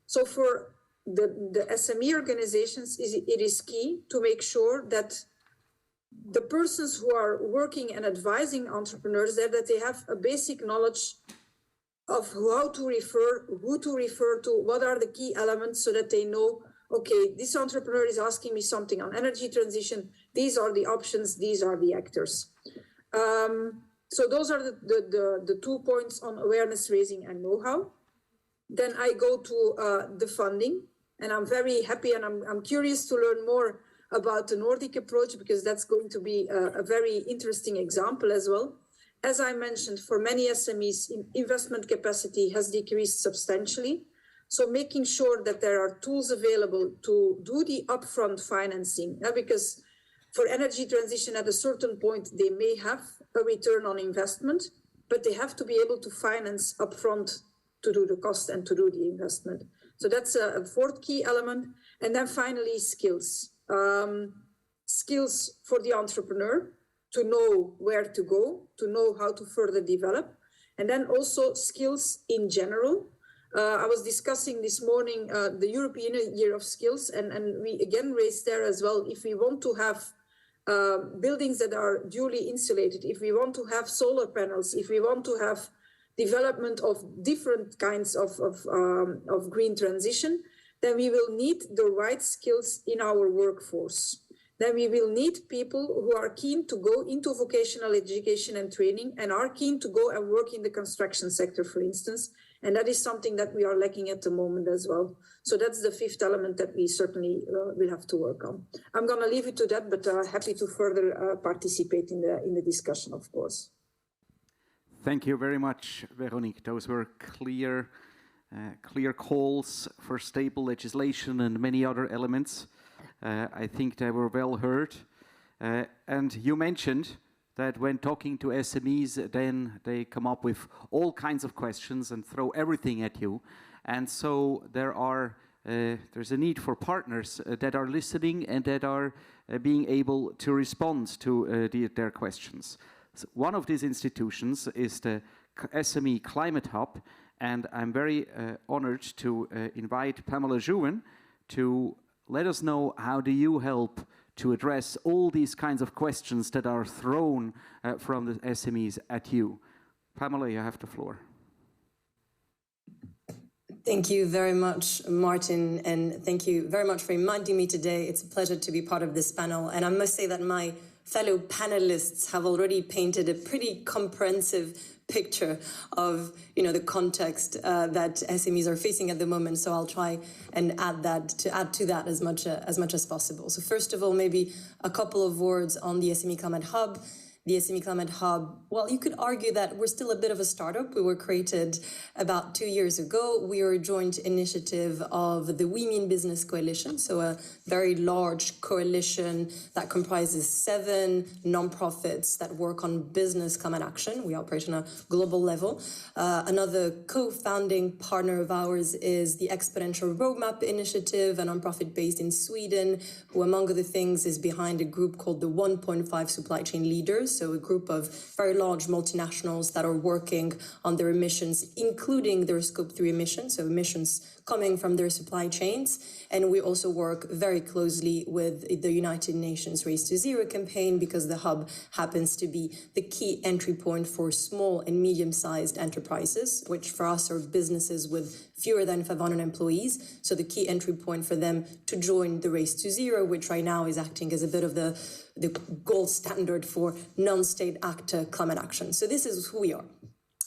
So for the SME organizations, it is key to make sure that the persons who are working and advising entrepreneurs there, that they have a basic knowledge of how to refer, who to refer to, what are the key elements, so that they know, okay, this entrepreneur is asking me something on energy transition. These are the options. These are the actors. So those are the 2 points on awareness raising and know-how. Then I go to the funding, and I'm very happy, and I'm curious to learn more about the Nordic approach, because that's going to be a very interesting example as well. As I mentioned, for many SMEs, investment capacity has decreased substantially. So making sure that there are tools available to do the upfront financing, because for energy transition at a certain point, they may have a return on investment, but they have to be able to finance upfront to do the cost and to do the investment. So that's a fourth key element. And then finally, skills. Skills for the entrepreneur to know where to go, to know how to further develop. And then also skills in general. I was discussing this morning the European Year of Skills, and we again raised there as well, if we want to have buildings that are duly insulated, if we want to have solar panels, if we want to have development of different kinds of green transition, then we will need the right skills in our workforce. Then we will need people who are keen to go into vocational education and training and are keen to go and work in the construction sector, for instance. And that is something that we are lacking at the moment as well. So that's the fifth element that we certainly will have to work on. I'm going to leave it to that, but happy to further participate in the discussion, of course. Thank you very much, Veronique. Those were clear calls for stable legislation and many other elements. I think they were well heard. And you mentioned that when talking to SMEs, then they come up with all kinds of questions and throw everything at you. And so there's a need for partners that are listening and that are being able to respond to their questions. So one of these institutions is the SME Climate Hub, and I'm very honored to invite Pamela Juwen to let us know how do you help to address all these kinds of questions that are thrown from the SMEs at you. Pamela, you have the floor. Thank you very much, Martin, and thank you very much for reminding me today. It's a pleasure to be part of this panel, and I must say that my fellow panelists have already painted a pretty comprehensive picture of the context that SMEs are facing at the moment. So I'll try and add to that as much as possible. So first of all, maybe a couple of words on the SME Climate Hub. The SME Climate Hub, well, you could argue that we're still a bit of a startup. We were created about 2 years ago. We are a joint initiative of the We Mean Business Coalition, so a very large coalition that comprises 7 nonprofits that work on business climate action. We operate on a global level. Another co-founding partner of ours is the Exponential Roadmap Initiative, a nonprofit based in Sweden, who, among other things, is behind a group called the 1.5 Supply Chain Leaders. So a group of very large multinationals that are working on their emissions, including their scope 3 emissions, so emissions coming from their supply chains. And we also work very closely with the United Nations Race to Zero campaign, because the hub happens to be the key entry point for small and medium-sized enterprises, which for us are businesses with fewer than 500 employees. So the key entry point for them to join the Race to Zero, which right now is acting as a bit of the gold standard for non-state actor climate action. So this is who we are.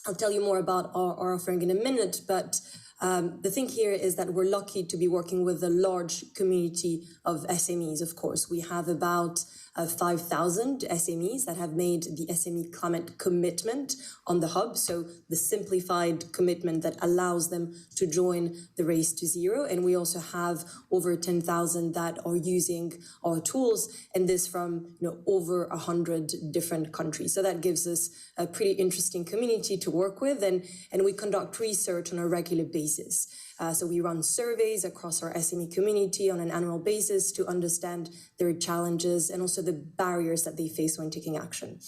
I'll tell you more about our offering in a minute, but the thing here is that we're lucky to be working with a large community of SMEs, of course. We have about 5,000 SMEs that have made the SME climate commitment on the hub, so the simplified commitment that allows them to join the Race to Zero. And we also have over 10,000 that are using our tools, and this from over 100 different countries. So that gives us a pretty interesting community to work with, and we conduct research on a regular basis. So we run surveys across our SME community on an annual basis to understand their challenges and also the barriers that they face when taking action.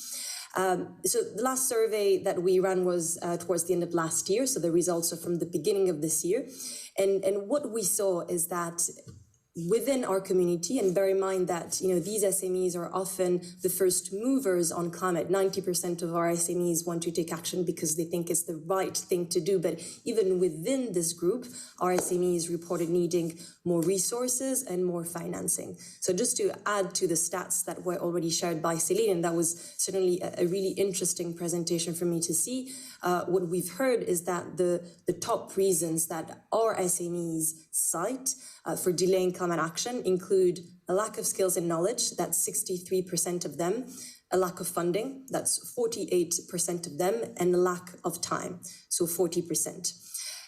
So the last survey that we ran was towards the end of last year. So the results are from the beginning of this year. And what we saw is that within our community, and bear in mind that these SMEs are often the first movers on climate. 90% of our SMEs want to take action because they think it's the right thing to do. But even within this group, our SMEs reported needing more resources and more financing. So just to add to the stats that were already shared by Céline, and that was certainly a really interesting presentation for me to see, what we've heard is that the top reasons that our SMEs cite for delaying climate action include a lack of skills and knowledge, that's 63% of them, a lack of funding, that's 48% of them, and a lack of time, so 40%.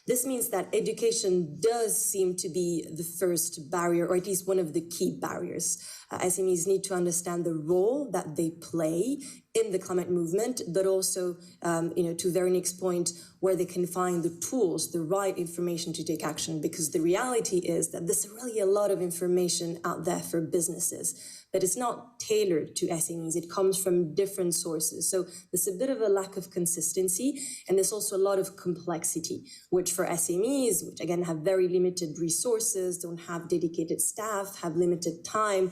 This means that education does seem to be the first barrier, or at least one of the key barriers. SMEs need to understand the role that they play in the climate movement, but also, to Veronique's point, where they can find the tools, the right information to take action, because the reality is that there's really a lot of information out there for businesses, but it's not tailored to SMEs. It comes from different sources. So there's a bit of a lack of consistency, and there's also a lot of complexity, which for SMEs, which again have very limited resources, don't have dedicated staff, have limited time,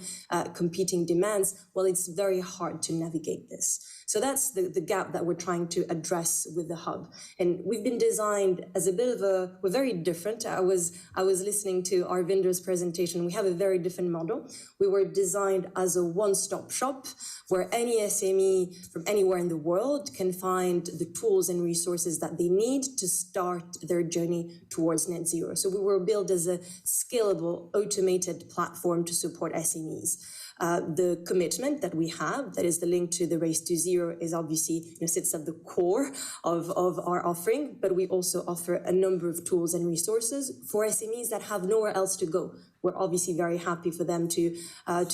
competing demands, well, it's very hard to navigate this. So that's the gap that we're trying to address with the hub. And we've been designed as a bit of we're very different. I was listening to Arvinder's presentation. We have a very different model. We were designed as a one-stop shop where any SME from anywhere in the world can find the tools and resources that they need to start their journey towards net zero. So we were built as a scalable, automated platform to support SMEs. The commitment that we have, that is the link to the Race to Zero, is obviously sits at the core of our offering, but we also offer a number of tools and resources for SMEs that have nowhere else to go. We're obviously very happy for them to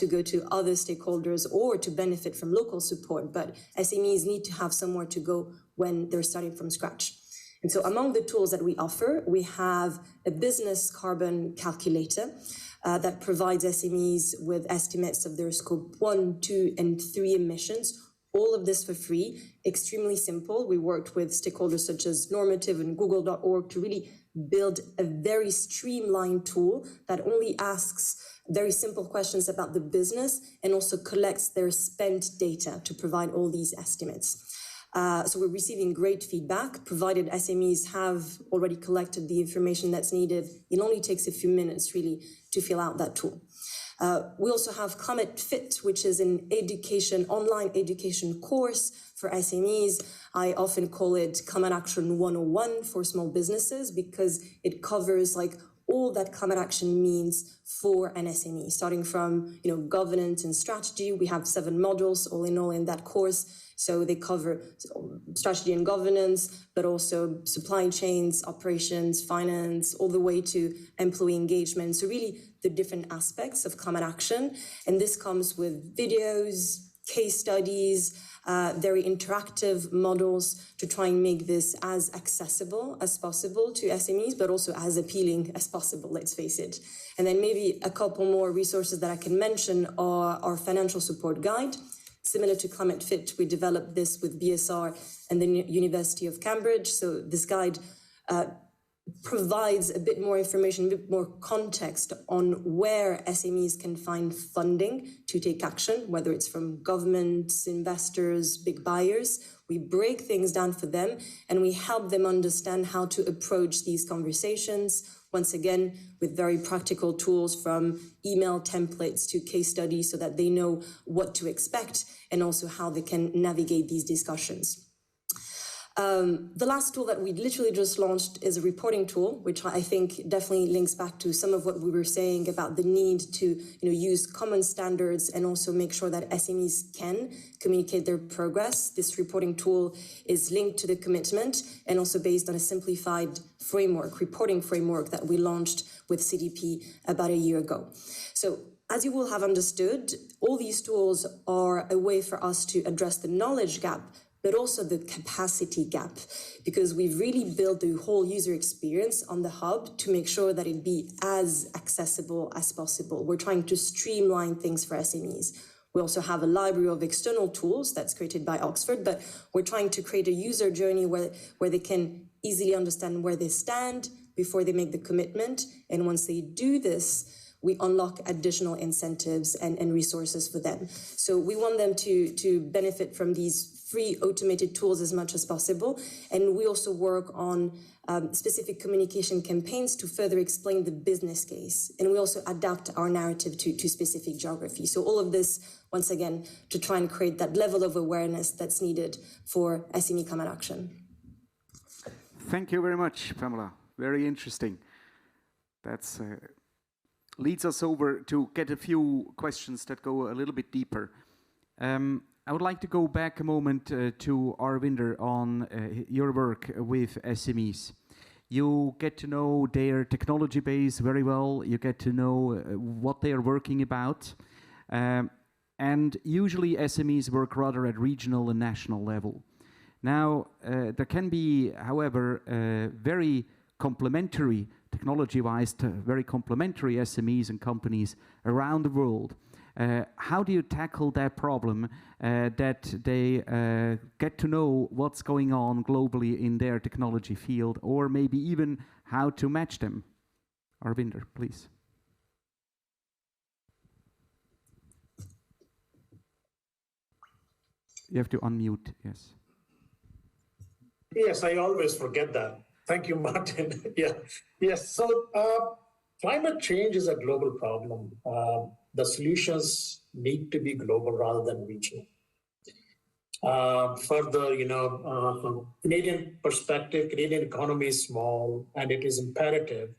go to other stakeholders or to benefit from local support, but SMEs need to have somewhere to go when they're starting from scratch. And so among the tools that we offer, we have a business carbon calculator that provides SMEs with estimates of their scope 1, 2, and 3 emissions. All of this for free, extremely simple. We worked with stakeholders such as Normative and Google.org to really build a very streamlined tool that only asks very simple questions about the business and also collects their spent data to provide all these estimates. So we're receiving great feedback, provided SMEs have already collected the information that's needed. It only takes a few minutes really to fill out that tool. We also have Climate Fit, which is an online education course for SMEs. I often call it Climate Action 101 for small businesses because it covers all that climate action means for an SME, starting from governance and strategy. We have 7 modules all in that course. So they cover strategy and governance, but also supply chains, operations, finance, all the way to employee engagement. So really the different aspects of climate action. And this comes with videos, case studies, very interactive models to try and make this as accessible as possible to SMEs, but also as appealing as possible, let's face it. And then maybe a couple more resources that I can mention are our financial support guide. Similar to Climate Fit, we developed this with BSR and the University of Cambridge. So this guide provides a bit more information, a bit more context on where SMEs can find funding to take action, whether it's from governments, investors, big buyers. We break things down for them and we help them understand how to approach these conversations, once again, with very practical tools from email templates to case studies so that they know what to expect and also how they can navigate these discussions. The last tool that we literally just launched is a reporting tool, which I think definitely links back to some of what we were saying about the need to use common standards and also make sure that SMEs can communicate their progress. This reporting tool is linked to the commitment and also based on a simplified reporting framework that we launched with CDP about a year ago. So as you will have understood, all these tools are a way for us to address the knowledge gap, but also the capacity gap, because we've really built the whole user experience on the hub to make sure that it be as accessible as possible. We're trying to streamline things for SMEs. We also have a library of external tools that's created by Oxford, but we're trying to create a user journey where they can easily understand where they stand before they make the commitment. And once they do this, we unlock additional incentives and resources for them. So we want them to benefit from these free automated tools as much as possible. And we also work on specific communication campaigns to further explain the business case. And we also adapt our narrative to specific geography. So all of this, once again, to try and create that level of awareness that's needed for SME climate action. Thank you very much, Pamela. Very interesting. That's leads us over to get a few questions that go a little bit deeper. I would like to go back a moment to Arvinder on your work with SMEs. You get to know their technology base very well. You get to know what they are working about. And usually SMEs work rather at regional and national level. Now, there can be, however, very complementary, technology-wise, very complementary SMEs and companies around the world. How do you tackle that problem that they get to know what's going on globally in their technology field, or maybe even how to match them? Arvinder, please. You have to unmute, yes. Yes, I always forget that. Thank you, Martin. Yes. So climate change is a global problem. The solutions need to be global rather than regional. Further, from Canadian perspective, Canadian economy is small, and it is imperative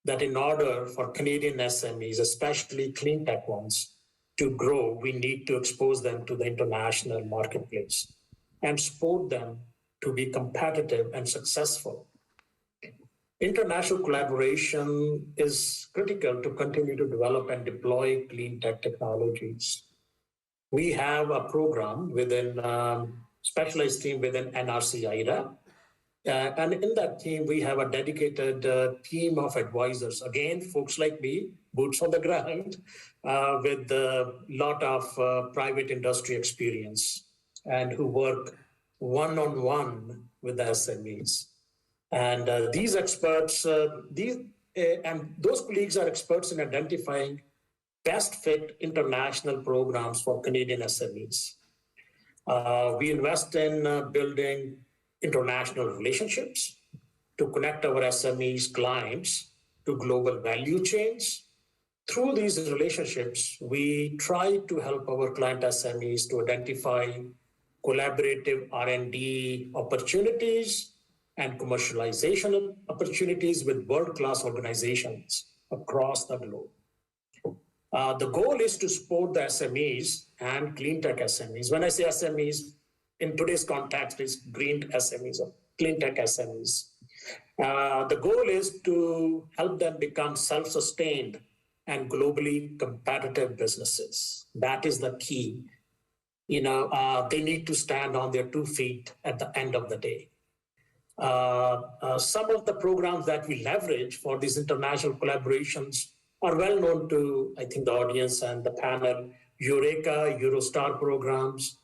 that in order for Canadian SMEs, especially clean tech ones, to grow, we need to expose them to the international marketplace and support them to be competitive and successful. International collaboration is critical to continue to develop and deploy clean tech technologies. We have a program within specialized team within NRC IRA. And in that team, we have a dedicated team of advisors. Again, folks like me, boots on the ground, with a lot of private industry experience and who work one-on-one with the SMEs. And these experts, and those colleagues are experts in identifying best fit international programs for Canadian SMEs. We invest in building international relationships to connect our SMEs clients to global value chains. Through these relationships, we try to help our client SMEs to identify collaborative R&D opportunities and commercialization opportunities with world-class organizations across the globe. The goal is to support the SMEs and clean tech SMEs. When I say SMEs, in today's context, it's green SMEs or clean tech SMEs. The goal is to help them become self-sustained and globally competitive businesses. That is the key. They need to stand on their 2 feet at the end of the day. Some of the programs that we leverage for these international collaborations are well known to, I think, the audience and the panel. Eureka, Eurostar programs.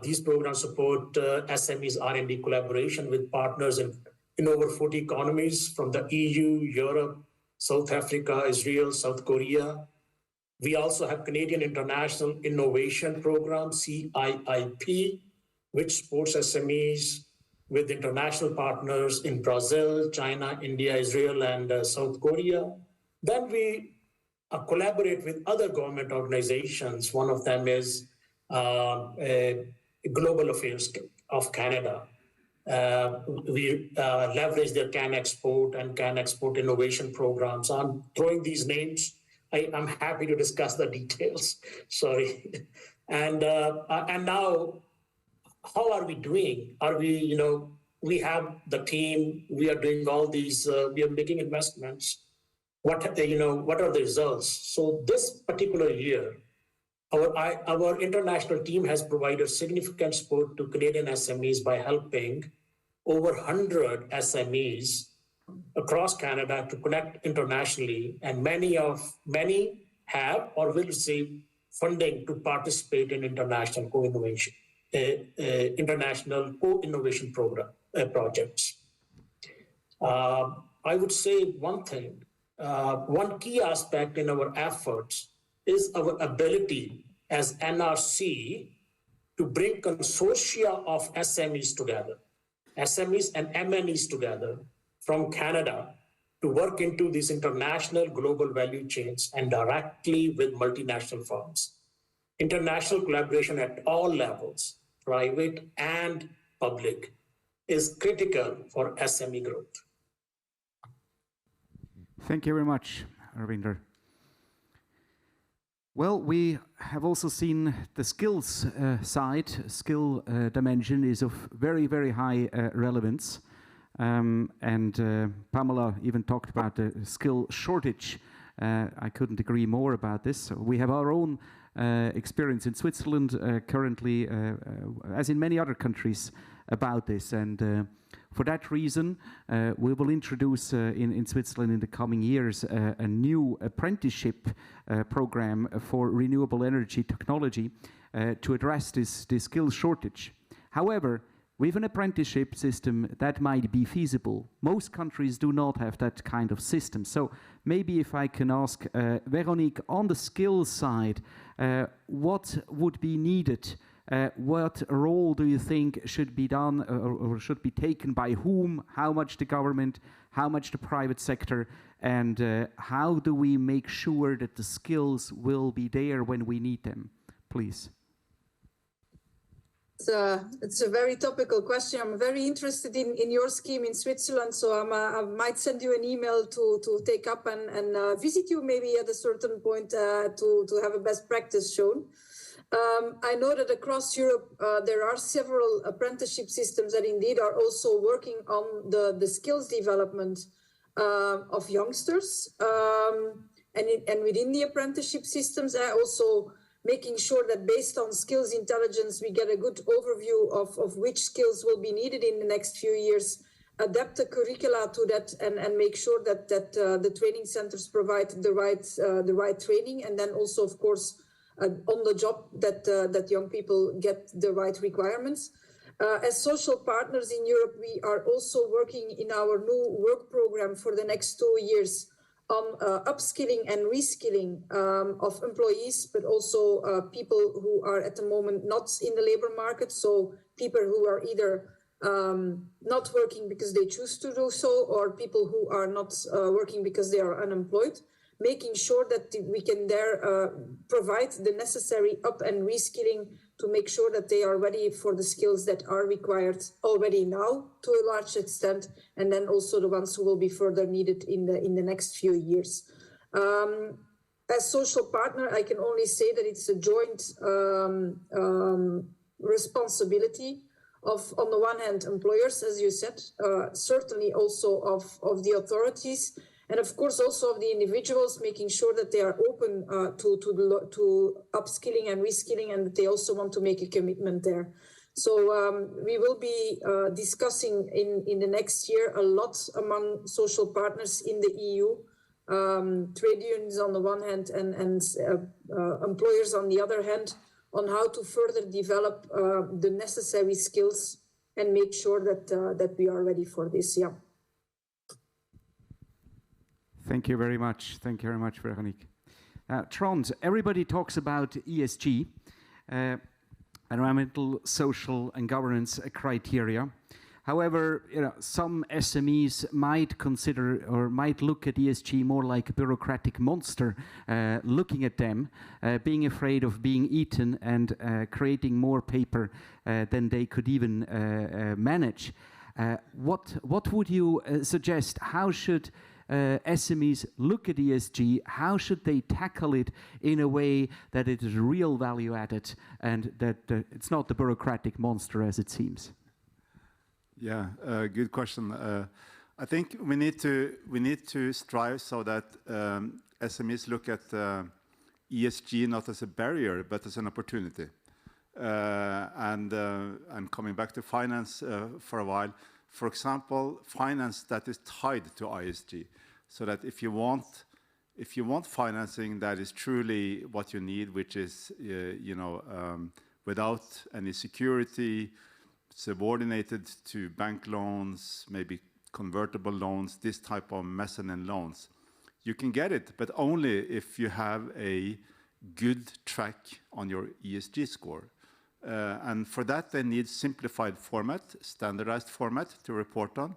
These programs support SMEs R&D collaboration with partners in over 40 economies from the EU, Europe, South Africa, Israel, South Korea. We also have Canadian International Innovation Program, CIIP, which supports SMEs with international partners in Brazil, China, India, Israel, and South Korea. Then we collaborate with other government organizations. One of them is Global Affairs of Canada. We leverage their Can Export and Can Export Innovation programs. I'm throwing these names. I'm happy to discuss the details. Sorry. And now, how are we doing? Are we, we have the team. We are doing all these. We are making investments. What are the results? So this particular year, our international team has provided significant support to Canadian SMEs by helping over 100 SMEs across Canada to connect internationally, and many have or will receive funding to participate in international co-innovation, international co-innovation program projects. I would say one thing, one key aspect in our efforts is our ability as NRC to bring consortia of SMEs together, SMEs and MNEs together from Canada to work into these international global value chains and directly with multinational firms. International collaboration at all levels, private and public, is critical for SME growth. Thank you very much, Arvinder. Well, we have also seen the skills side. Skill dimension is of very, very high relevance. Pamela even talked about the skill shortage. I couldn't agree more about this. We have our own experience in Switzerland currently, as in many other countries, about this. And for that reason, we will introduce in Switzerland in the coming years a new apprenticeship program for renewable energy technology to address this skill shortage. However, with an apprenticeship system, that might be feasible. Most countries do not have that kind of system. So maybe if I can ask Veronique, on the skills side, what would be needed? What role do you think should be done or should be taken by whom? How much the government? How much the private sector? And how do we make sure that the skills will be there when we need them? Please. It's a very topical question. I'm very interested in your scheme in Switzerland, so I might send you an email to take up and visit you maybe at a certain point to have a best practice shown. I know that across Europe there are several apprenticeship systems that indeed are also working on the skills development of youngsters. And within the apprenticeship systems, also making sure that based on skills intelligence, we get a good overview of which skills will be needed in the next few years, adapt the curricula to that and make sure that the training centers provide the right training, and then also, of course, on the job that young people get the right requirements. As social partners in Europe, we are also working in our new work program for the next 2 years on upskilling and reskilling of employees, but also people who are at the moment not in the labor market. So people who are either not working because they choose to do so, or people who are not working because they are unemployed, making sure that we can there provide the necessary up and reskilling to make sure that they are ready for the skills that are required already now to a large extent, and then also the ones who will be further needed in the next few years. As social partner, I can only say that it's a joint responsibility of, on the one hand, employers, as you said, certainly also of the authorities, and of course also of the individuals, making sure that they are open to upskilling and reskilling, and that they also want to make a commitment there. So we will be discussing in the next year a lot among social partners in the EU, trade unions on the one hand and employers on the other hand, on how to further develop the necessary skills and make sure that we are ready for this. Yeah. Thank you very much. Thank you very much, Veronique. Trond, everybody talks about ESG, environmental, social, and governance criteria. However, some SMEs might consider or might look at ESG more like a bureaucratic monster, looking at them, being afraid of being eaten and creating more paper than they could even manage. What would you suggest? How should SMEs look at ESG? How should they tackle it in a way that it is real value added and that it's not the bureaucratic monster as it seems? Yeah, good question. I think we need to strive so that SMEs look at ESG not as a barrier but as an opportunity. And coming back to finance for a while, for example, finance that is tied to ESG, so that if you want if you want financing that is truly what you need, which is, without any security, subordinated to bank loans, maybe convertible loans, this type of mezzanine loans, you can get it, but only if you have a good track on your ESG score. And for that, they need simplified format, standardized format to report on.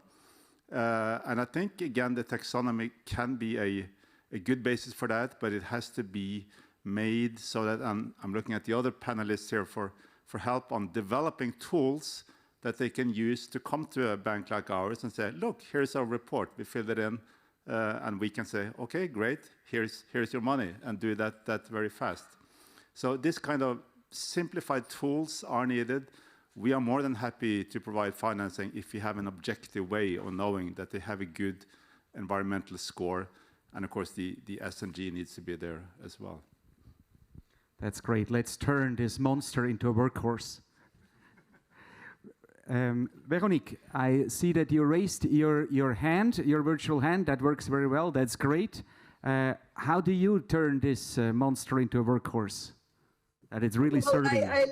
And I think, again, the taxonomy can be a good basis for that, but it has to be made so that I'm looking at the other panelists here for help on developing tools that they can use to come to a bank like ours and say, look, here's our report. We filled it in, and we can say, okay, great, here's your money, and do that very fast. So this kind of simplified tools are needed. We are more than happy to provide financing if you have an objective way of knowing that they have a good environmental score. And of course, the S&G needs to be there as well. That's great. Let's turn this monster into a workhorse. Veronique, I see that you raised your hand, your virtual hand. That works very well. That's great. How do you turn this monster into a workhorse? That it's really serving. I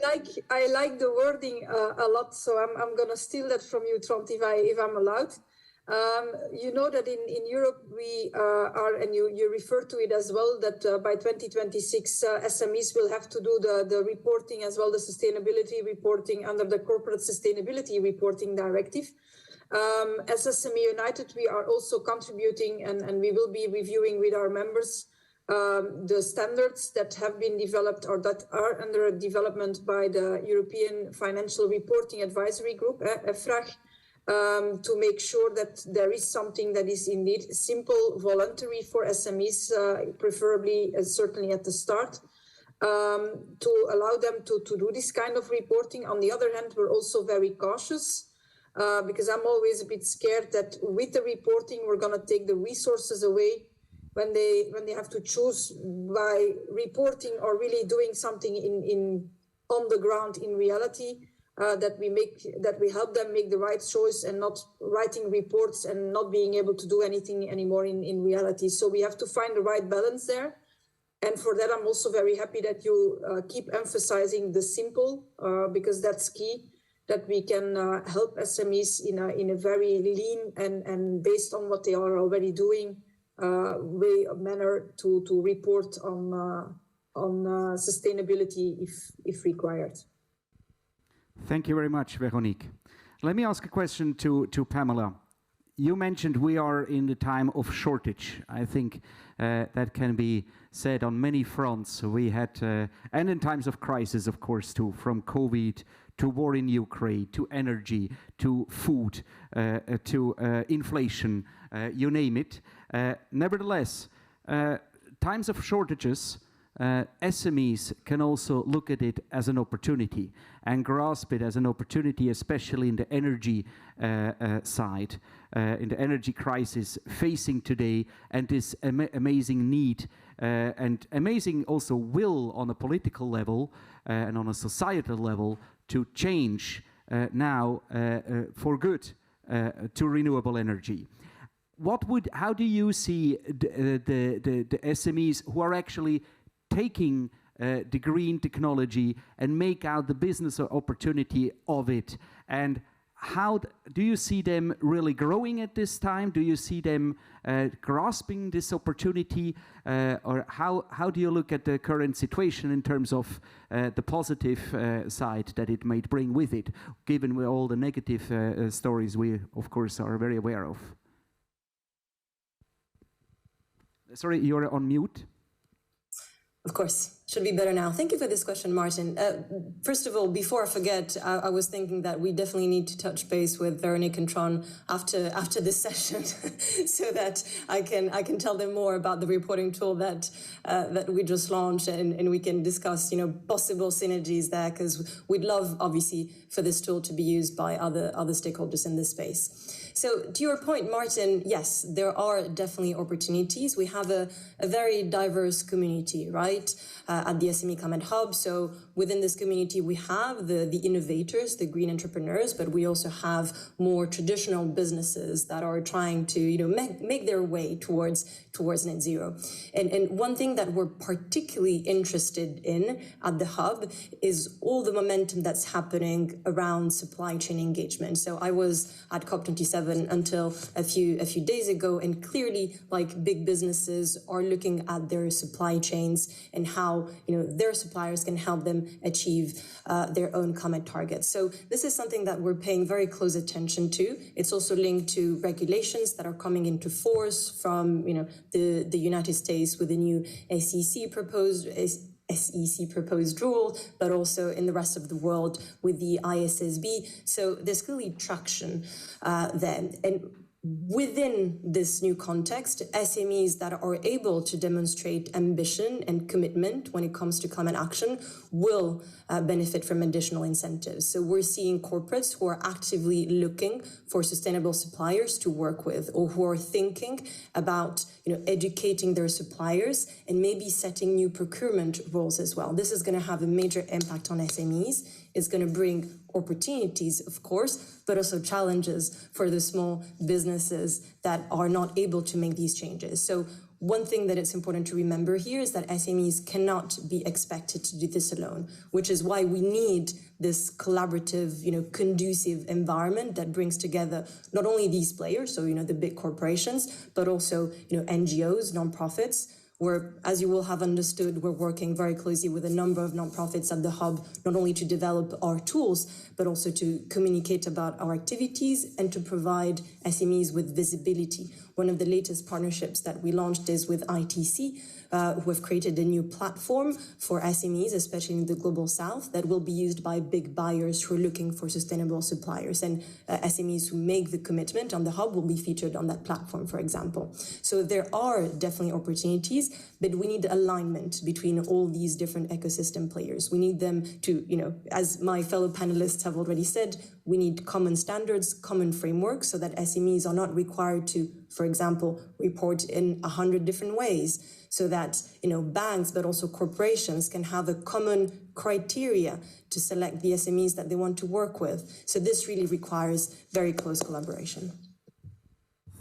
like the wording a lot, so I'm going to steal that from you, Trond, if I'm allowed. You know that in Europe we are, and you refer to it as well, that by 2026 SMEs will have to do the reporting as well, the sustainability reporting under the Corporate Sustainability Reporting Directive. As SME United, we are also contributing, and we will be reviewing with our members the standards that have been developed or that are under development by the European Financial Reporting Advisory Group, EFRAG, to make sure that there is something that is indeed simple, voluntary for SMEs, preferably certainly at the start, to allow them to do this kind of reporting. On the other hand, we're also very cautious because I'm always a bit scared that with the reporting, we're going to take the resources away when they have to choose by reporting or really doing something on the ground in reality. That we help them make the right choice and not writing reports and not being able to do anything anymore in reality. So we have to find the right balance there. And for that, I'm also very happy that you keep emphasizing the simple, because that's key, that we can help SMEs in a very lean and based on what they are already doing manner to report on sustainability if required. Thank you very much, Veronique. Let me ask a question to Pamela. You mentioned we are in the time of shortage. I think that can be said on many fronts. We had, and in times of crisis, of course, too, from COVID to war in Ukraine, to energy, to food, to inflation, you name it. Nevertheless, times of shortages, SMEs can also look at it as an opportunity and grasp it as an opportunity, especially in the energy side, in the energy crisis facing today, and this amazing need and amazing also will on a political level and on a societal level to change now for good to renewable energy. How do you see the SMEs who are actually taking the green technology and make out the business opportunity of it? And how do you see them really growing at this time? Do you see them grasping this opportunity? Or how do you look at the current situation in terms of the positive side that it might bring with it, given all the negative stories we, of course, are very aware of? Sorry, you're on mute. Of course. Should be better now. Thank you for this question, Martin. First of all, before I forget, I was thinking that we definitely need to touch base with Veronique and Trond after this session, so that I can tell them more about the reporting tool that we just launched, and we can discuss possible synergies there, because we'd love obviously for this tool to be used by other stakeholders in this space. So to your point, Martin, yes, there are definitely opportunities. We have a very diverse community, right? at the SME Climate Hub. So within this community, we have the innovators, the green entrepreneurs, but we also have more traditional businesses that are trying to make their way towards net zero. And one thing that we're particularly interested in at the Hub is all the momentum that's happening around supply chain engagement. So I was at COP27 until a few days ago, and clearly, like, big businesses are looking at their supply chains and how their suppliers can help them achieve their own climate targets. So this is something that we're paying very close attention to. It's also linked to regulations that are coming into force from the United States with the new SEC proposed rule, but also in the rest of the world with the ISSB. So there's clearly traction there. And within this new context, SMEs that are able to demonstrate ambition and commitment when it comes to climate action will benefit from additional incentives. So we're seeing corporates who are actively looking for sustainable suppliers to work with, or who are thinking about educating their suppliers and maybe setting new procurement rules as well. This is going to have a major impact on SMEs. It's going to bring opportunities, of course, but also challenges for the small businesses that are not able to make these changes. So one thing that it's important to remember here is that SMEs cannot be expected to do this alone, which is why we need this collaborative, conducive environment that brings together not only these players, so, the big corporations, but also, NGOs, nonprofits, where, as you will have understood, we're working very closely with a number of nonprofits at the Hub, not only to develop our tools, but also to communicate about our activities and to provide SMEs with visibility. One of the latest partnerships that we launched is with ITC, who have created a new platform for SMEs, especially in the Global South, that will be used by big buyers who are looking for sustainable suppliers. And SMEs who make the commitment on the Hub will be featured on that platform, for example. So there are definitely opportunities, but we need alignment between all these different ecosystem players. We need them to, as my fellow panelists have already said, we need common standards, common frameworks, so that SMEs are not required to, for example, report in 100 different ways, so that banks, but also corporations, can have a common criteria to select the SMEs that they want to work with. So this really requires very close collaboration.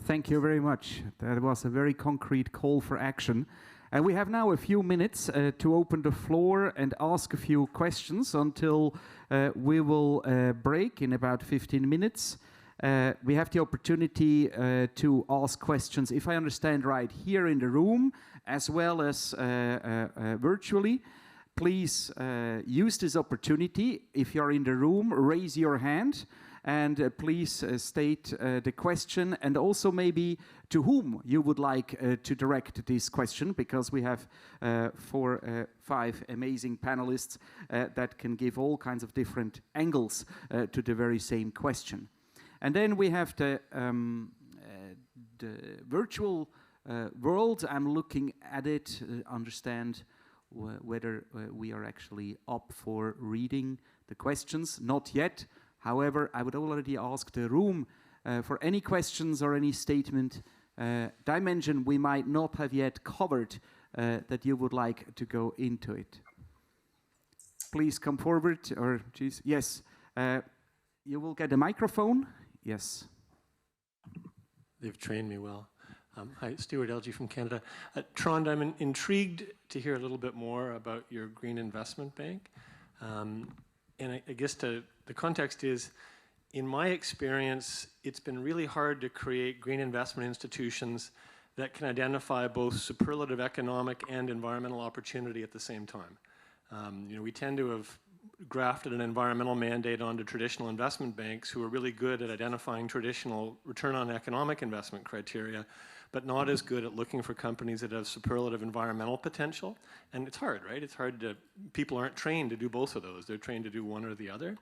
Thank you very much. That was a very concrete call for action. And we have now a few minutes to open the floor and ask a few questions until we will break in about 15 minutes. We have the opportunity to ask questions, if I understand right, here in the room, as well as virtually. Please use this opportunity. If you're in the room, raise your hand, and please state the question, and also maybe to whom you would like to direct this question, because we have 5 amazing panelists that can give all kinds of different angles to the very same question. And then we have the virtual world. I'm looking at it, understand whether we are actually up for reading the questions. Not yet. However, I would already ask the room for any questions or any statement dimension we might not have yet covered that you would like to go into it. Please come forward, or geez, yes, you will get a microphone. Yes. They've trained me well. Hi, Stuart Elgie from Canada. Trond, I'm intrigued to hear a little bit more about your Green Investment Bank. And I guess the context is, in my experience, it's been really hard to create green investment institutions that can identify both superlative economic and environmental opportunity at the same time. We tend to have grafted an environmental mandate onto traditional investment banks who are really good at identifying traditional return on economic investment criteria, but not as good at looking for companies that have superlative environmental potential. And it's hard, right? It's hard to, people aren't trained to do both of those. They're trained to do one or the other.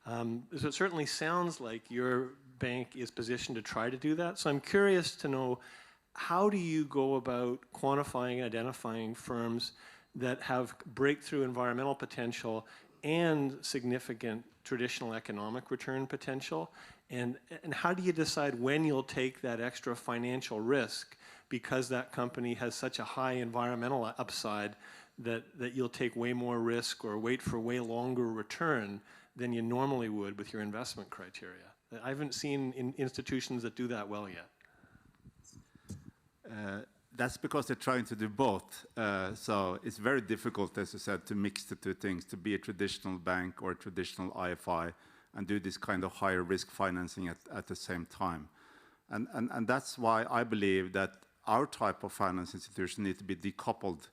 So it certainly sounds like your bank is positioned to try to do that. So I'm curious to know, how do you go about quantifying and identifying firms that have breakthrough environmental potential and significant traditional economic return potential? And how do you decide when you'll take that extra financial risk because that company has such a high environmental upside that you'll take way more risk or wait for way longer return than you normally would with your investment criteria. I haven't seen institutions that do that well yet. That's because they're trying to do both. So it's very difficult, as you said, to mix the two things, to be a traditional bank or a traditional IFI and do this kind of higher risk financing at the same time. And that's why I believe that our type of finance institution needs to be decoupled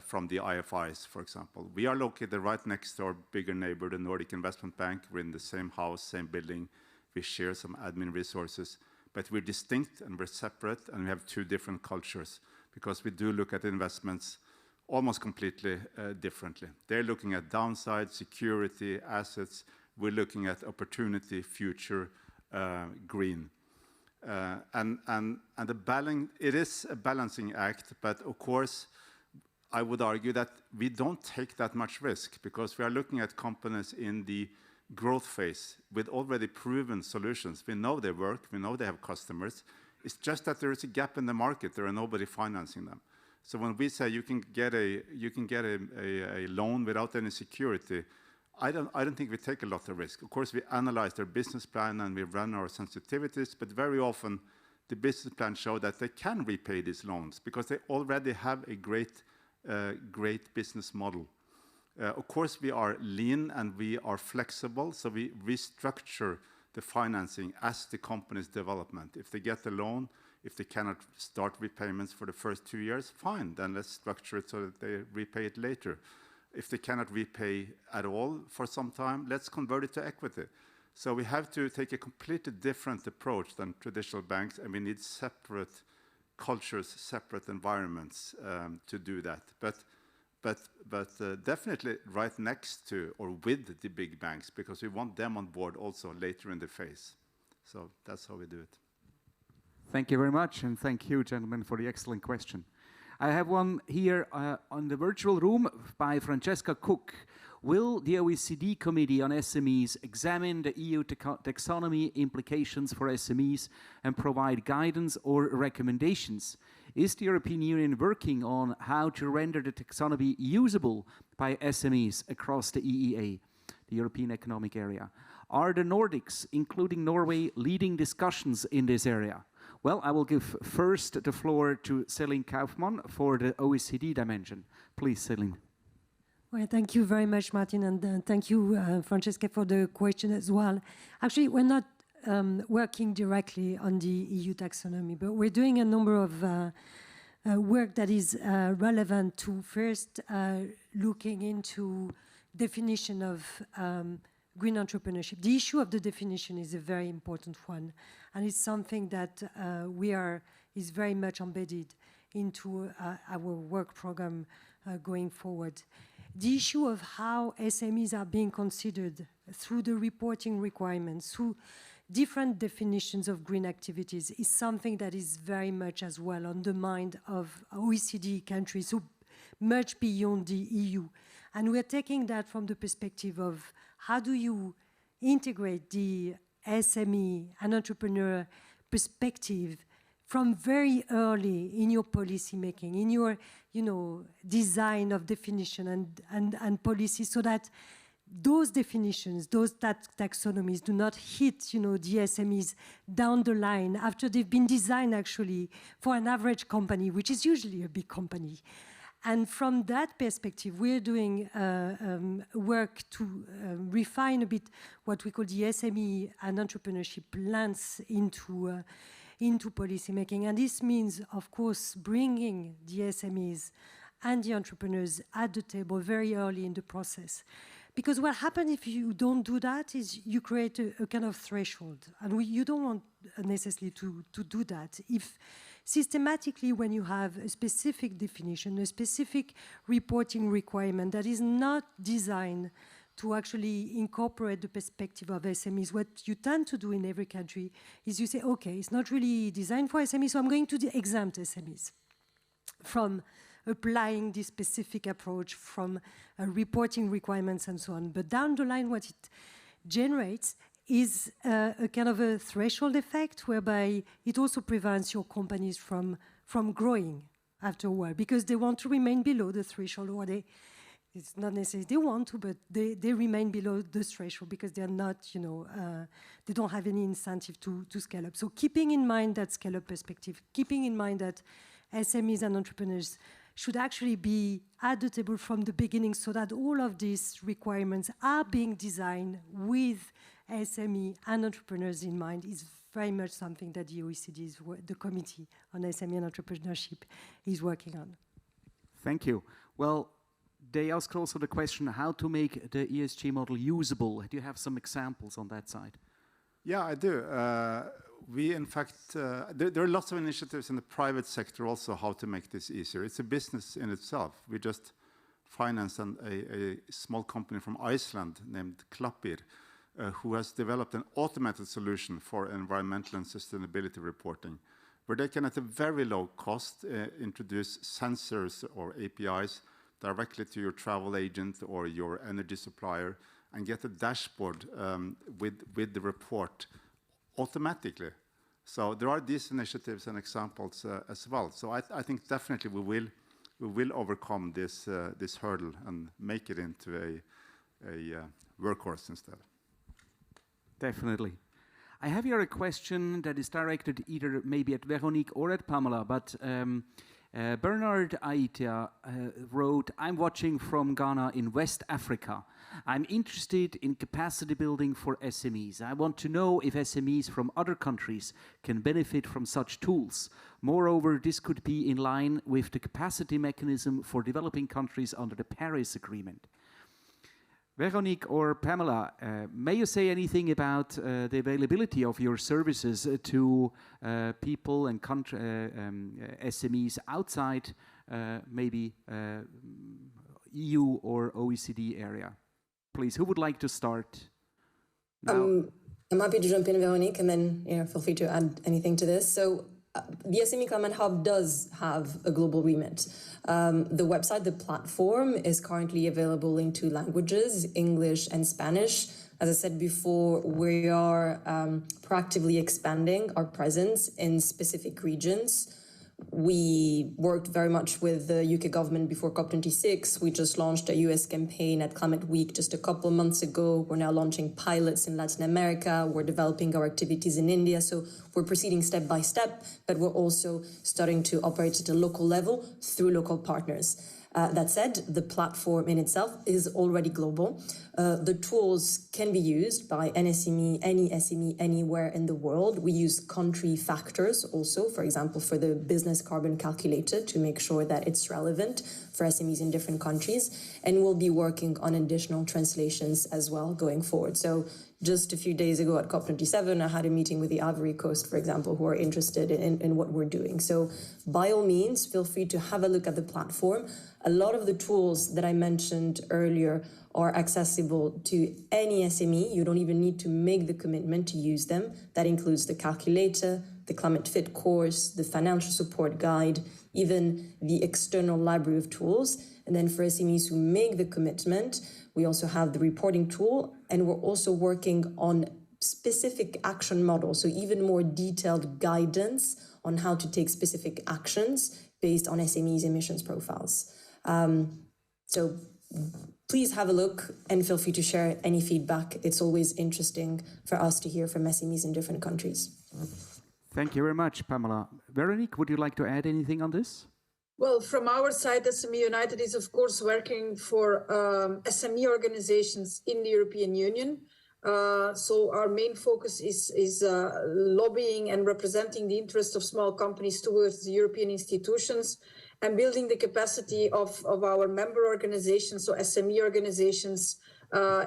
from the IFIs, for example. We are located right next to our bigger neighbor, the Nordic Investment Bank. We're in the same house, same building. We share some admin resources, but we're distinct and we're separate, and we have two different cultures because we do look at investments almost completely differently. They're looking at downside, security, assets. We're looking at opportunity, future, green. And it is a balancing act, but of course, I would argue that we don't take that much risk because we are looking at companies in the growth phase with already proven solutions. We know they work, we know they have customers. It's just that there is a gap in the market. There are nobody financing them. So when we say you can get a loan without any security, I don't think we take a lot of risk. Of course, we analyze their business plan and we run our sensitivities, but very often the business plan show that they can repay these loans because they already have a great business model. Of course, we are lean and we are flexible, so we restructure the financing as the company's development. If they get a loan, if they cannot start repayments for the first 2 years, fine, then let's structure it so that they repay it later. If they cannot repay at all for some time, let's convert it to equity. So we have to take a completely different approach than traditional banks, and we need separate cultures, separate environments to do that. But definitely right next to or with the big banks, because we want them on board also later in the phase. So that's how we do it. Thank you very much, and thank you, gentlemen, for the excellent question. I have one here on the virtual room by Francesca Cook. Will the OECD Committee on SMEs examine the EU taxonomy implications for SMEs and provide guidance or recommendations? Is the European Union working on how to render the taxonomy usable by SMEs across the EEA, the European Economic Area? Are the Nordics, including Norway, leading discussions in this area? Well, I will give first the floor to Céline Kaufmann for the OECD dimension. Please, Céline. Well, thank you very much, Martin, and thank you, Francesca, for the question as well. Actually, we're not working directly on the EU taxonomy, but we're doing a number of work that is relevant to first looking into definition of green entrepreneurship. The issue of the definition is a very important one, and it's something that is very much embedded into our work program going forward. The issue of how SMEs are being considered through the reporting requirements, through different definitions of green activities, is something that is very much as well on the mind of OECD countries, so much beyond the EU. And we're taking that from the perspective of how do you integrate the SME and entrepreneur perspective from very early in your policy making, in your design of definition and policy, so that those definitions, those taxonomies do not hit the SMEs down the line after they've been designed actually for an average company, which is usually a big company. And from that perspective, we're doing work to refine a bit what we call the SME and entrepreneurship lens into policy making. And this means, of course, bringing the SMEs and the entrepreneurs at the table very early in the process. Because what happens if you don't do that is you create a kind of threshold. And you don't want necessarily to do that. If systematically, when you have a specific definition, a specific reporting requirement that is not designed to actually incorporate the perspective of SMEs, what you tend to do in every country is you say, okay, it's not really designed for SMEs, so I'm going to exempt SMEs from applying this specific approach, from reporting requirements and so on. But down the line, what it generates is a kind of a threshold effect whereby it also prevents your companies from growing after a while because they want to remain below the threshold, or it's not necessarily they want to, but they remain below the threshold because they're not, they don't have any incentive to scale up. So keeping in mind that scale-up perspective, keeping in mind that SMEs and entrepreneurs should actually be at the table from the beginning so that all of these requirements are being designed with SME and entrepreneurs in mind is very much something that the OECD, the Committee on SME and Entrepreneurship, is working on. Thank you. Well, they ask also the question how to make the ESG model usable. Do you have some examples on that side? Yeah, I do. We, in fact, there are lots of initiatives in the private sector also how to make this easier. It's a business in itself. We just financed a small company from Iceland named Klappir, who has developed an automated solution for environmental and sustainability reporting, where they can, at a very low cost, introduce sensors or APIs directly to your travel agent or your energy supplier and get a dashboard with the report automatically. So there are these initiatives and examples as well. So I think definitely we will overcome this hurdle and make it into a workhorse instead. Definitely. I have here a question that is directed either maybe at Veronique or at Pamela, but Bernard Aitia wrote, I'm watching from Ghana in West Africa. I'm interested in capacity building for SMEs. I want to know if SMEs from other countries can benefit from such tools. Moreover, this could be in line with the capacity mechanism for developing countries under the Paris Agreement. Veronique or Pamela, may you say anything about the availability of your services to people and SMEs outside maybe EU or OECD area? Please, who would like to start? I'm happy to jump in, Veronique, and then feel free to add anything to this. So the SME Climate Hub does have a global remit. The website, the platform, is currently available in 2 languages, English and Spanish. As I said before, we are proactively expanding our presence in specific regions. We worked very much with the UK government before COP26. We just launched a US campaign at Climate Week just a couple of months ago. We're now launching pilots in Latin America. We're developing our activities in India. So we're proceeding step by step, but we're also starting to operate at a local level through local partners. That said, the platform in itself is already global. The tools can be used by any SME anywhere in the world. We use country factors also, for example, for the business carbon calculator to make sure that it's relevant for SMEs in different countries. And we'll be working on additional translations as well going forward. So just a few days ago at COP27, I had a meeting with the Ivory Coast, for example, who are interested in what we're doing. So by all means, feel free to have a look at the platform. A lot of the tools that I mentioned earlier are accessible to any SME. You don't even need to make the commitment to use them. That includes the calculator, the Climate Fit course, the financial support guide, even the external library of tools. And then for SMEs who make the commitment, we also have the reporting tool, and we're also working on specific action models, so even more detailed guidance on how to take specific actions based on SMEs' emissions profiles. So please have a look and feel free to share any feedback. It's always interesting for us to hear from SMEs in different countries. Thank you very much, Pamela. Veronique, would you like to add anything on this? Well, from our side, SME United is, of course, working for SME organizations in the European Union. So our main focus is lobbying and representing the interests of small companies towards the European institutions and building the capacity of our member organizations, so SME organizations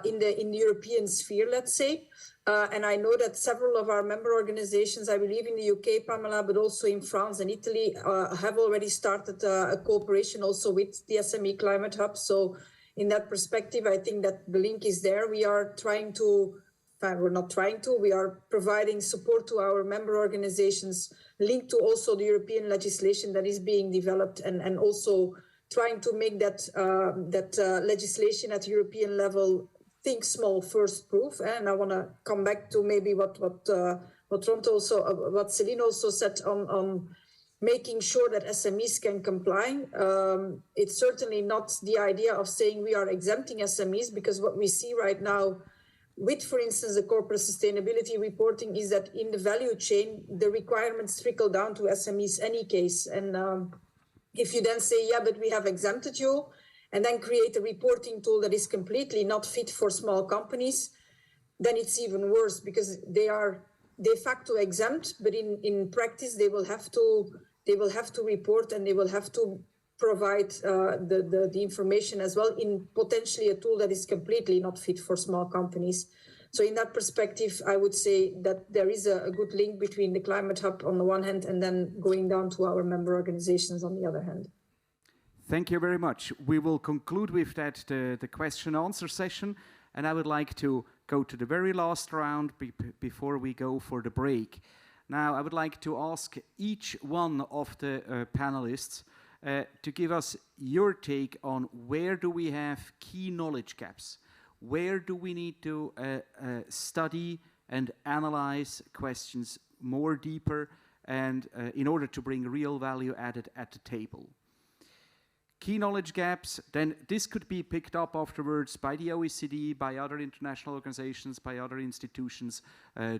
in the European sphere, let's say. And I know that several of our member organizations, I believe in the UK, Pamela, but also in France and Italy, have already started a cooperation also with the SME Climate Hub. So in that perspective, I think that the link is there. We are we are providing support to our member organizations linked to also the European legislation that is being developed and also trying to make that legislation at European level think small first proof. And I want to come back to maybe what Celine also said on making sure that SMEs can comply. It's certainly not the idea of saying we are exempting SMEs, because what we see right now with, for instance, the corporate sustainability reporting is that in the value chain, the requirements trickle down to SMEs any case. And if you then say, yeah, but we have exempted you, and then create a reporting tool that is completely not fit for small companies, then it's even worse, because they are de facto exempt, but in practice they will have to report, and they will have to provide the information as well in potentially a tool that is completely not fit for small companies. So in that perspective, I would say that there is a good link between the Climate Hub on the one hand and then going down to our member organizations on the other hand. Thank you very much. We will conclude with that the question answer session, and I would like to go to the very last round before we go for the break. Now, I would like to ask each one of the panelists to give us your take on where do we have key knowledge gaps? Where do we need to study and analyze questions more deeper, and in order to bring real value added at the table? Key knowledge gaps, then this could be picked up afterwards by the OECD, by other international organizations, by other institutions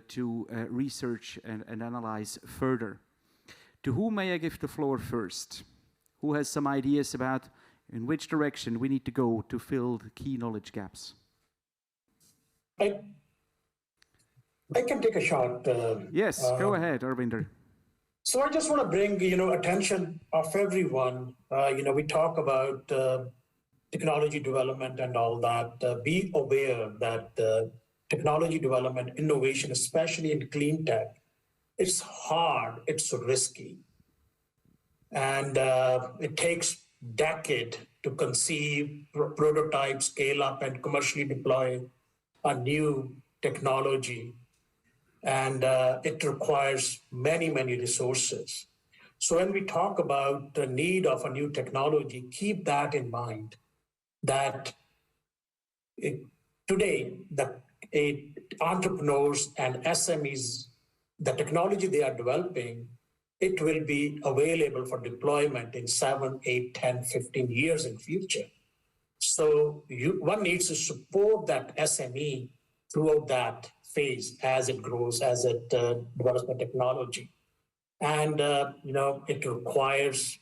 to research and analyze further. To whom may I give the floor first? Who has some ideas about in which direction we need to go to fill the key knowledge gaps? I can take a shot. Yes, go ahead, Arvinder. So I just want to bring, attention of everyone. We talk about technology development and all that. Be aware that technology development, innovation, especially in clean tech, it's hard, it's risky. And it takes decades to conceive, prototype, scale up, and commercially deploy a new technology. And it requires many, many resources. So when we talk about the need of a new technology, keep that in mind, that today, the entrepreneurs and SMEs, the technology they are developing, it will be available for deployment in 7, 8, 10, 15 years in future. So one needs to support that SME throughout that phase as it grows, as it develops the technology. And, it requires,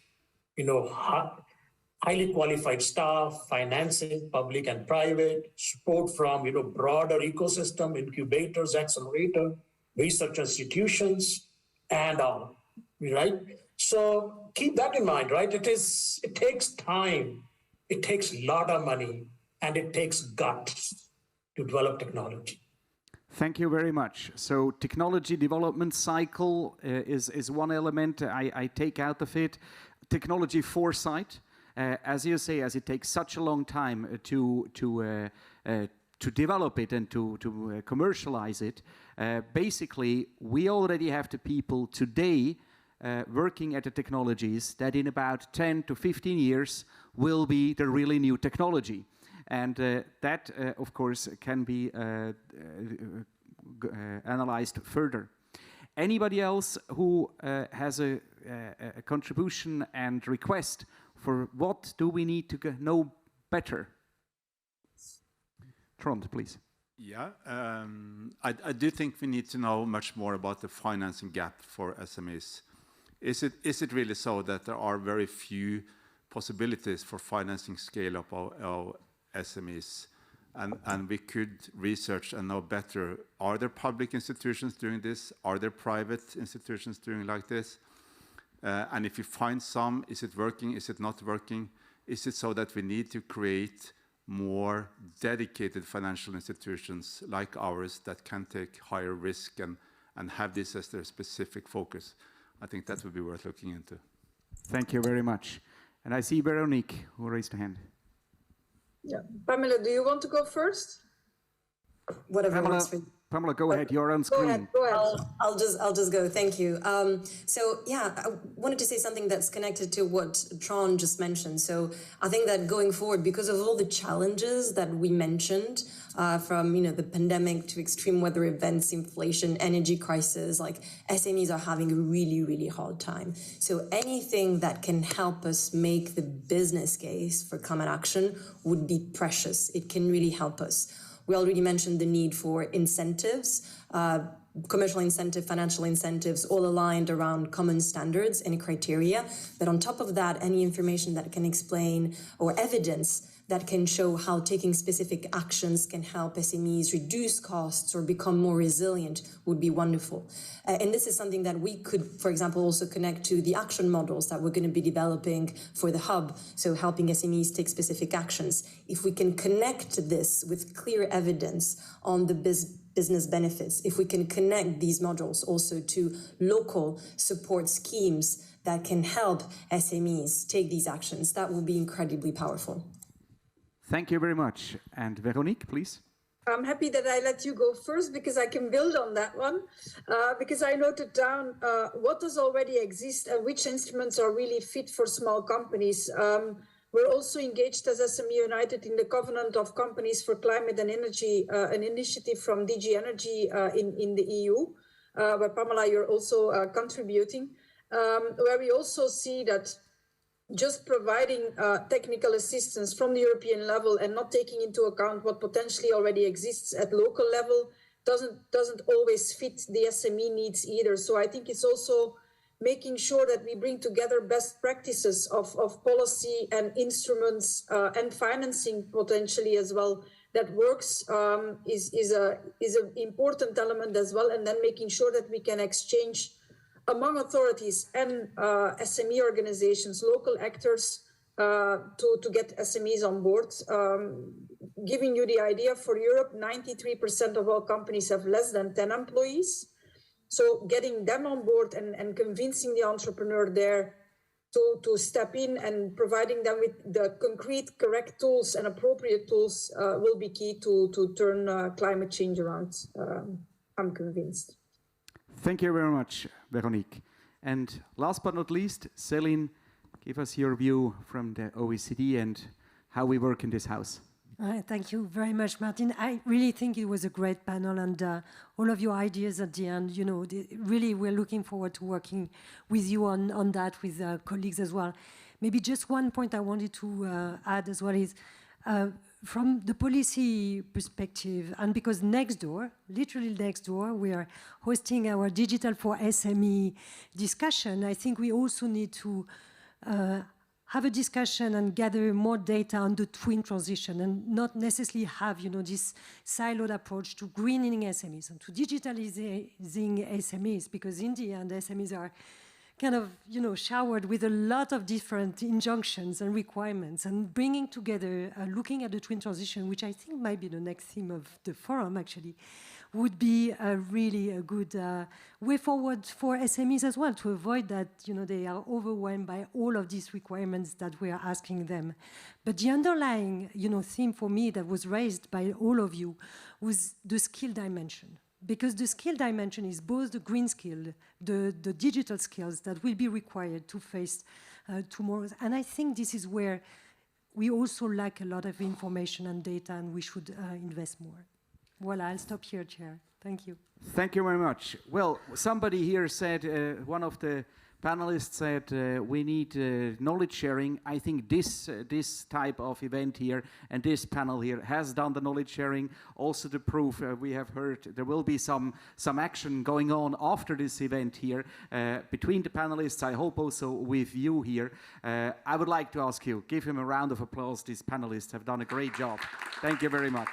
highly qualified staff, financing, public and private, support from, broader ecosystem, incubators, accelerator, research institutions, and all, right? So keep that in mind, right? It takes time, it takes a lot of money, and it takes guts to develop technology. Thank you very much. So technology development cycle is one element I take out of it. Technology foresight, as you say, as it takes such a long time to develop it and to commercialize it. Basically, we already have the people today working at the technologies that in about 10 to 15 years will be the really new technology. And that, of course, can be analyzed further. Anybody else who has a contribution and request for what do we need to know better? Trond, please. Yeah, I do think we need to know much more about the financing gap for SMEs. Is it really so that there are very few possibilities for financing scale-up of SMEs? And we could research and know better, are there public institutions doing this? Are there private institutions doing like this? And if you find some, is it working? Is it not working? Is it so that we need to create more dedicated financial institutions like ours that can take higher risk and have this as their specific focus? I think that would be worth looking into. Thank you very much. And I see Veronique who raised a hand. Yeah, Pamela, do you want to go first? Whatever works for you. Pamela, go ahead. You're on screen. Go ahead. I'll just go. Thank you. So yeah, I wanted to say something that's connected to what Tron just mentioned. So I think that going forward, because of all the challenges that we mentioned, from the pandemic to extreme weather events, inflation, energy crisis, like SMEs are having a really, really hard time. So anything that can help us make the business case for climate action would be precious. It can really help us. We already mentioned the need for incentives, commercial incentive, financial incentives, all aligned around common standards and criteria. But on top of that, any information that can explain or evidence that can show how taking specific actions can help SMEs reduce costs or become more resilient would be wonderful. And this is something that we could, for example, also connect to the action models that we're going to be developing for the hub, so helping SMEs take specific actions. If we can connect this with clear evidence on the business benefits, if we can connect these modules also to local support schemes that can help SMEs take these actions, that will be incredibly powerful. Thank you very much. And Veronique, please. I'm happy that I let you go first because I can build on that one, because I noted down what does already exist and which instruments are really fit for small companies. We're also engaged as SME United in the Covenant of Companies for Climate and Energy, an initiative from DG Energy in the EU, where Pamela, you're also contributing, where we also see that just providing technical assistance from the European level and not taking into account what potentially already exists at local level doesn't always fit the SME needs either. So I think it's also making sure that we bring together best practices of policy and instruments and financing potentially as well that works is an important element as well, and then making sure that we can exchange among authorities and SME organizations, local actors, to get SMEs on board. Giving you the idea, for Europe, 93% of all companies have less than 10 employees. So getting them on board and convincing the entrepreneur there to step in and providing them with the concrete, correct tools and appropriate tools will be key to turn climate change around. I'm convinced. Thank you very much, Veronique. And last but not least, Céline, give us your view from the OECD and how we work in this house. Thank you very much, Martin. I really think it was a great panel, and all of your ideas at the end, really we're looking forward to working with you on that, with colleagues as well. Maybe just one point I wanted to add as well is, from the policy perspective, and because next door, literally next door, we are hosting our Digital for SME discussion, I think we also need to have a discussion and gather more data on the twin transition and not necessarily have, this siloed approach to greening SMEs and to digitalizing SMEs, because in the end, SMEs are kind of, showered with a lot of different injunctions and requirements, and bringing together, looking at the twin transition, which I think might be the next theme of the forum, actually, would be really a good way forward for SMEs as well, to avoid that, they are overwhelmed by all of these requirements that we are asking them. But the underlying, theme for me that was raised by all of you was the skill dimension. Because the skill dimension is both the green skill, the digital skills that will be required to face tomorrow. And I think this is where we also lack a lot of information and data, and we should invest more. Voilà, I'll stop here, Chair. Thank you. Thank you very much. Well, somebody here said, one of the panelists said, we need knowledge sharing. I think this type of event here and this panel here has done the knowledge sharing. Also the proof we have heard there will be some action going on after this event here between the panelists. I hope also with you here. I would like to ask you, give him a round of applause. These panelists have done a great job. Thank you very much.